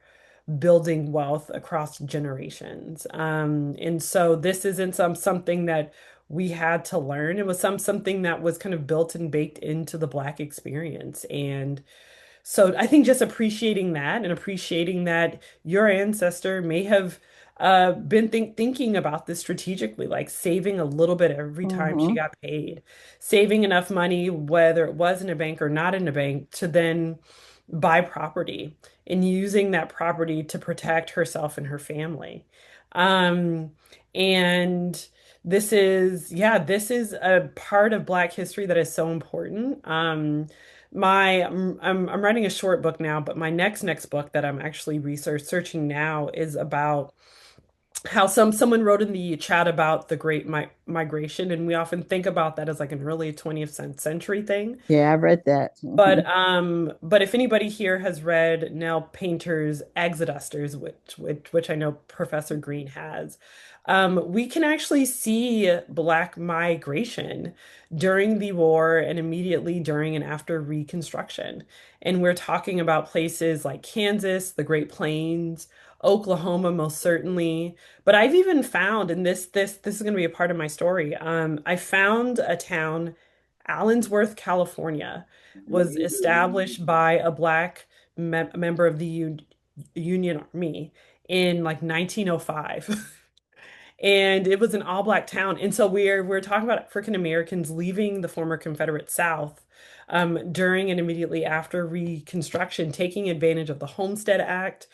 building wealth across generations. And so this isn't something that we had to learn. It was something that was kind of built and baked into the Black experience. And so I think just appreciating that and appreciating that your ancestor may have been thinking about this strategically, like saving a little bit every time she mhm. got paid, saving enough money, whether it was in a bank or not in a bank, to then buy property and using that property to protect herself and her family. Um, and this is a part of Black history that is so important. I'm writing a short book now, but my next book that I'm actually researching now is about how someone wrote in the chat about the Great Migration, and we often think about that as like an early 20th century thing. Yeah, I read that. But if anybody here has read Nell Painter's Exodusters, which I know Professor Green has, we can actually see Black migration during the war and immediately during and after Reconstruction. And we're talking about places like Kansas, the Great Plains, Oklahoma, most certainly. But I've even found, and this is going to be a part of my story. I found a town, Allensworth, California, was established by a Black member of the Union Army in like 1905. And it was an all Black town. And so we're talking about African Americans leaving the former Confederate South during and immediately after Reconstruction, taking advantage of the Homestead Act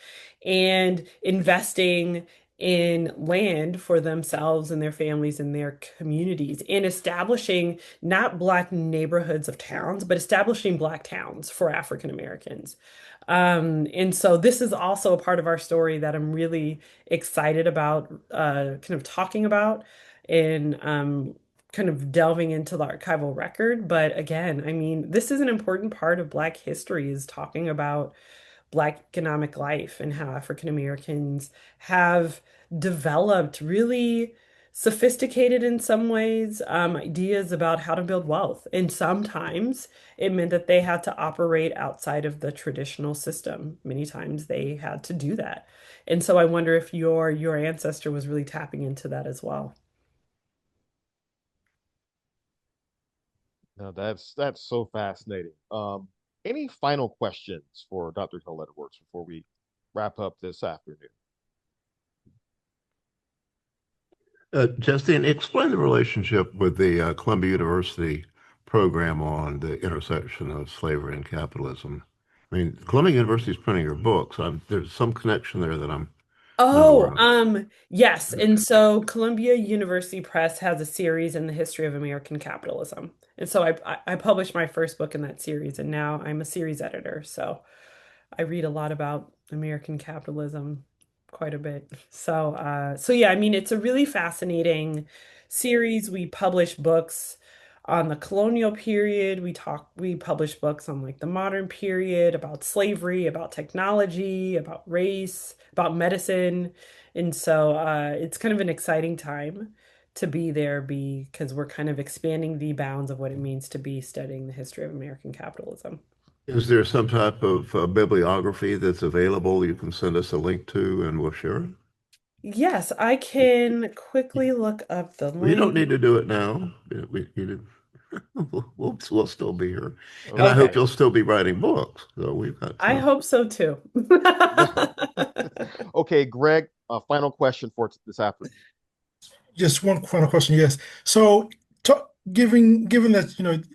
and investing in land for themselves and their families and their communities, and establishing not Black neighborhoods of towns, but establishing Black towns for African Americans. And so this is also a part of our story that I'm really excited about kind of talking about and kind of delving into the archival record. But again, I mean, this is an important part of Black history, is talking about Black economic life and how African Americans have developed really sophisticated, in some ways, ideas about how to build wealth. And sometimes it meant that they had to operate outside of the traditional system. Many times they had to do that. And so I wonder if your ancestor was really tapping into that as well. Now that's so fascinating. Any final questions for Dr. Hill Edwards before we wrap up this afternoon? Justine, explain the relationship with the Columbia University program on the intersection of slavery and capitalism. I mean, Columbia University is printing your books. There's some connection there that I'm not aware Oh, of. yes. And so Columbia University Press has a series in the history of American capitalism. And so I published my first book in that series, and now I'm a series editor. So I read a lot about American capitalism, quite a bit. So yeah, I mean, it's a really fascinating series. We publish books on the colonial period. We publish books on like the modern period, about slavery, about technology, about race, about medicine. And so it's kind of an exciting time to be there because we're kind of expanding the bounds of what it means to be studying the history of American capitalism. Is there some type of bibliography that's available you can send us a link to and we'll share it? Yes, I can quickly look up the We don't link. need to do it now. We'll still be here. And I hope Okay, you'll still be writing books. So we've got I time. hope so too. Okay, Greg, final question for this afternoon. Just one final question. Yes. So, given that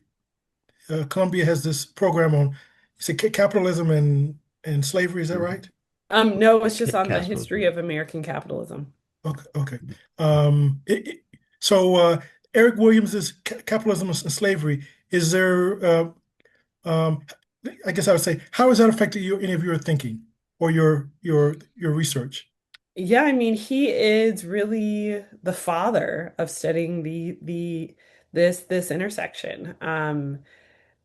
Columbia has this program on, you say capitalism and slavery. Is that Mhm. right? No, it's just on the Casper. history of American capitalism. Okay. Okay. So Eric Williams's Capitalism and Slavery. Is there? Um, I guess I would say, how has that affected any of your thinking or your research? Yeah, I mean, he is really the father of studying this intersection.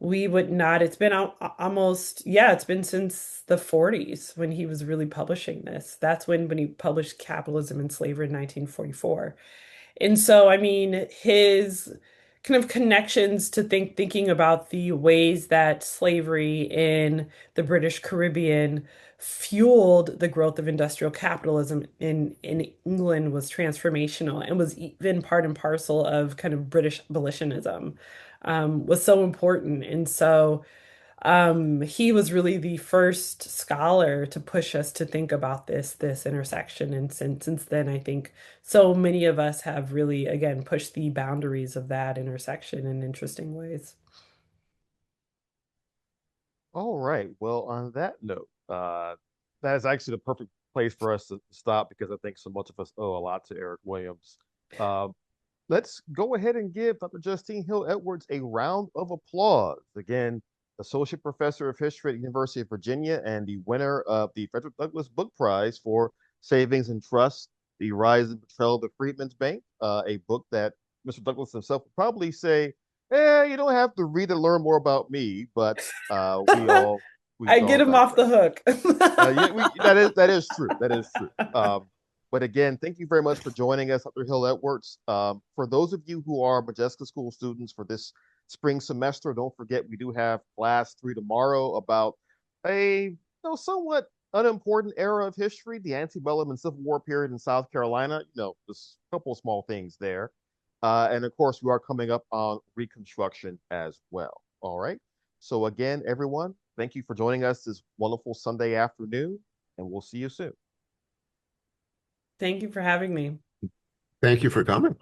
We would not, it's been almost, yeah, it's been since the 40s when he was really publishing this. That's when he published Capitalism and Slavery in 1944. And so, I mean, his kind of connections to thinking about the ways that slavery in the British Caribbean fueled the growth of industrial capitalism in England was transformational, and was even part and parcel of kind of British abolitionism, was so important. And so he was really the first scholar to push us to think about this intersection. And since then, I think so many of us have really, again, pushed the boundaries of that intersection in interesting ways. All right. Well, on that note, that is actually the perfect place for us to stop because I think so much of us owe a lot to Eric Williams. Uh, let's go ahead and give Dr. Justine Hill Edwards a round of applause. Again, Associate Professor of History at the University of Virginia and the winner of the Frederick Douglass Book Prize for Savings and Trust, The Rise and Betrayal of the Freedmen's Bank, a book that Mr. Douglass himself would probably say, you don't have to read to learn more about me, but we I get all him off the digress. hook. Yeah, that is true. That is true. But again, thank you very much for joining us, Dr. Hill Edwards. For those of you who are Modjeska School students for this spring semester, don't forget we do have class 3 tomorrow about a somewhat unimportant era of history, the antebellum and Civil War period in South Carolina. Just a couple of small things there. And of course, we are coming up on Reconstruction as well. All right. So again, everyone, thank you for joining us this wonderful Sunday afternoon, and we'll see you soon. Thank you for having me. Thank you for coming.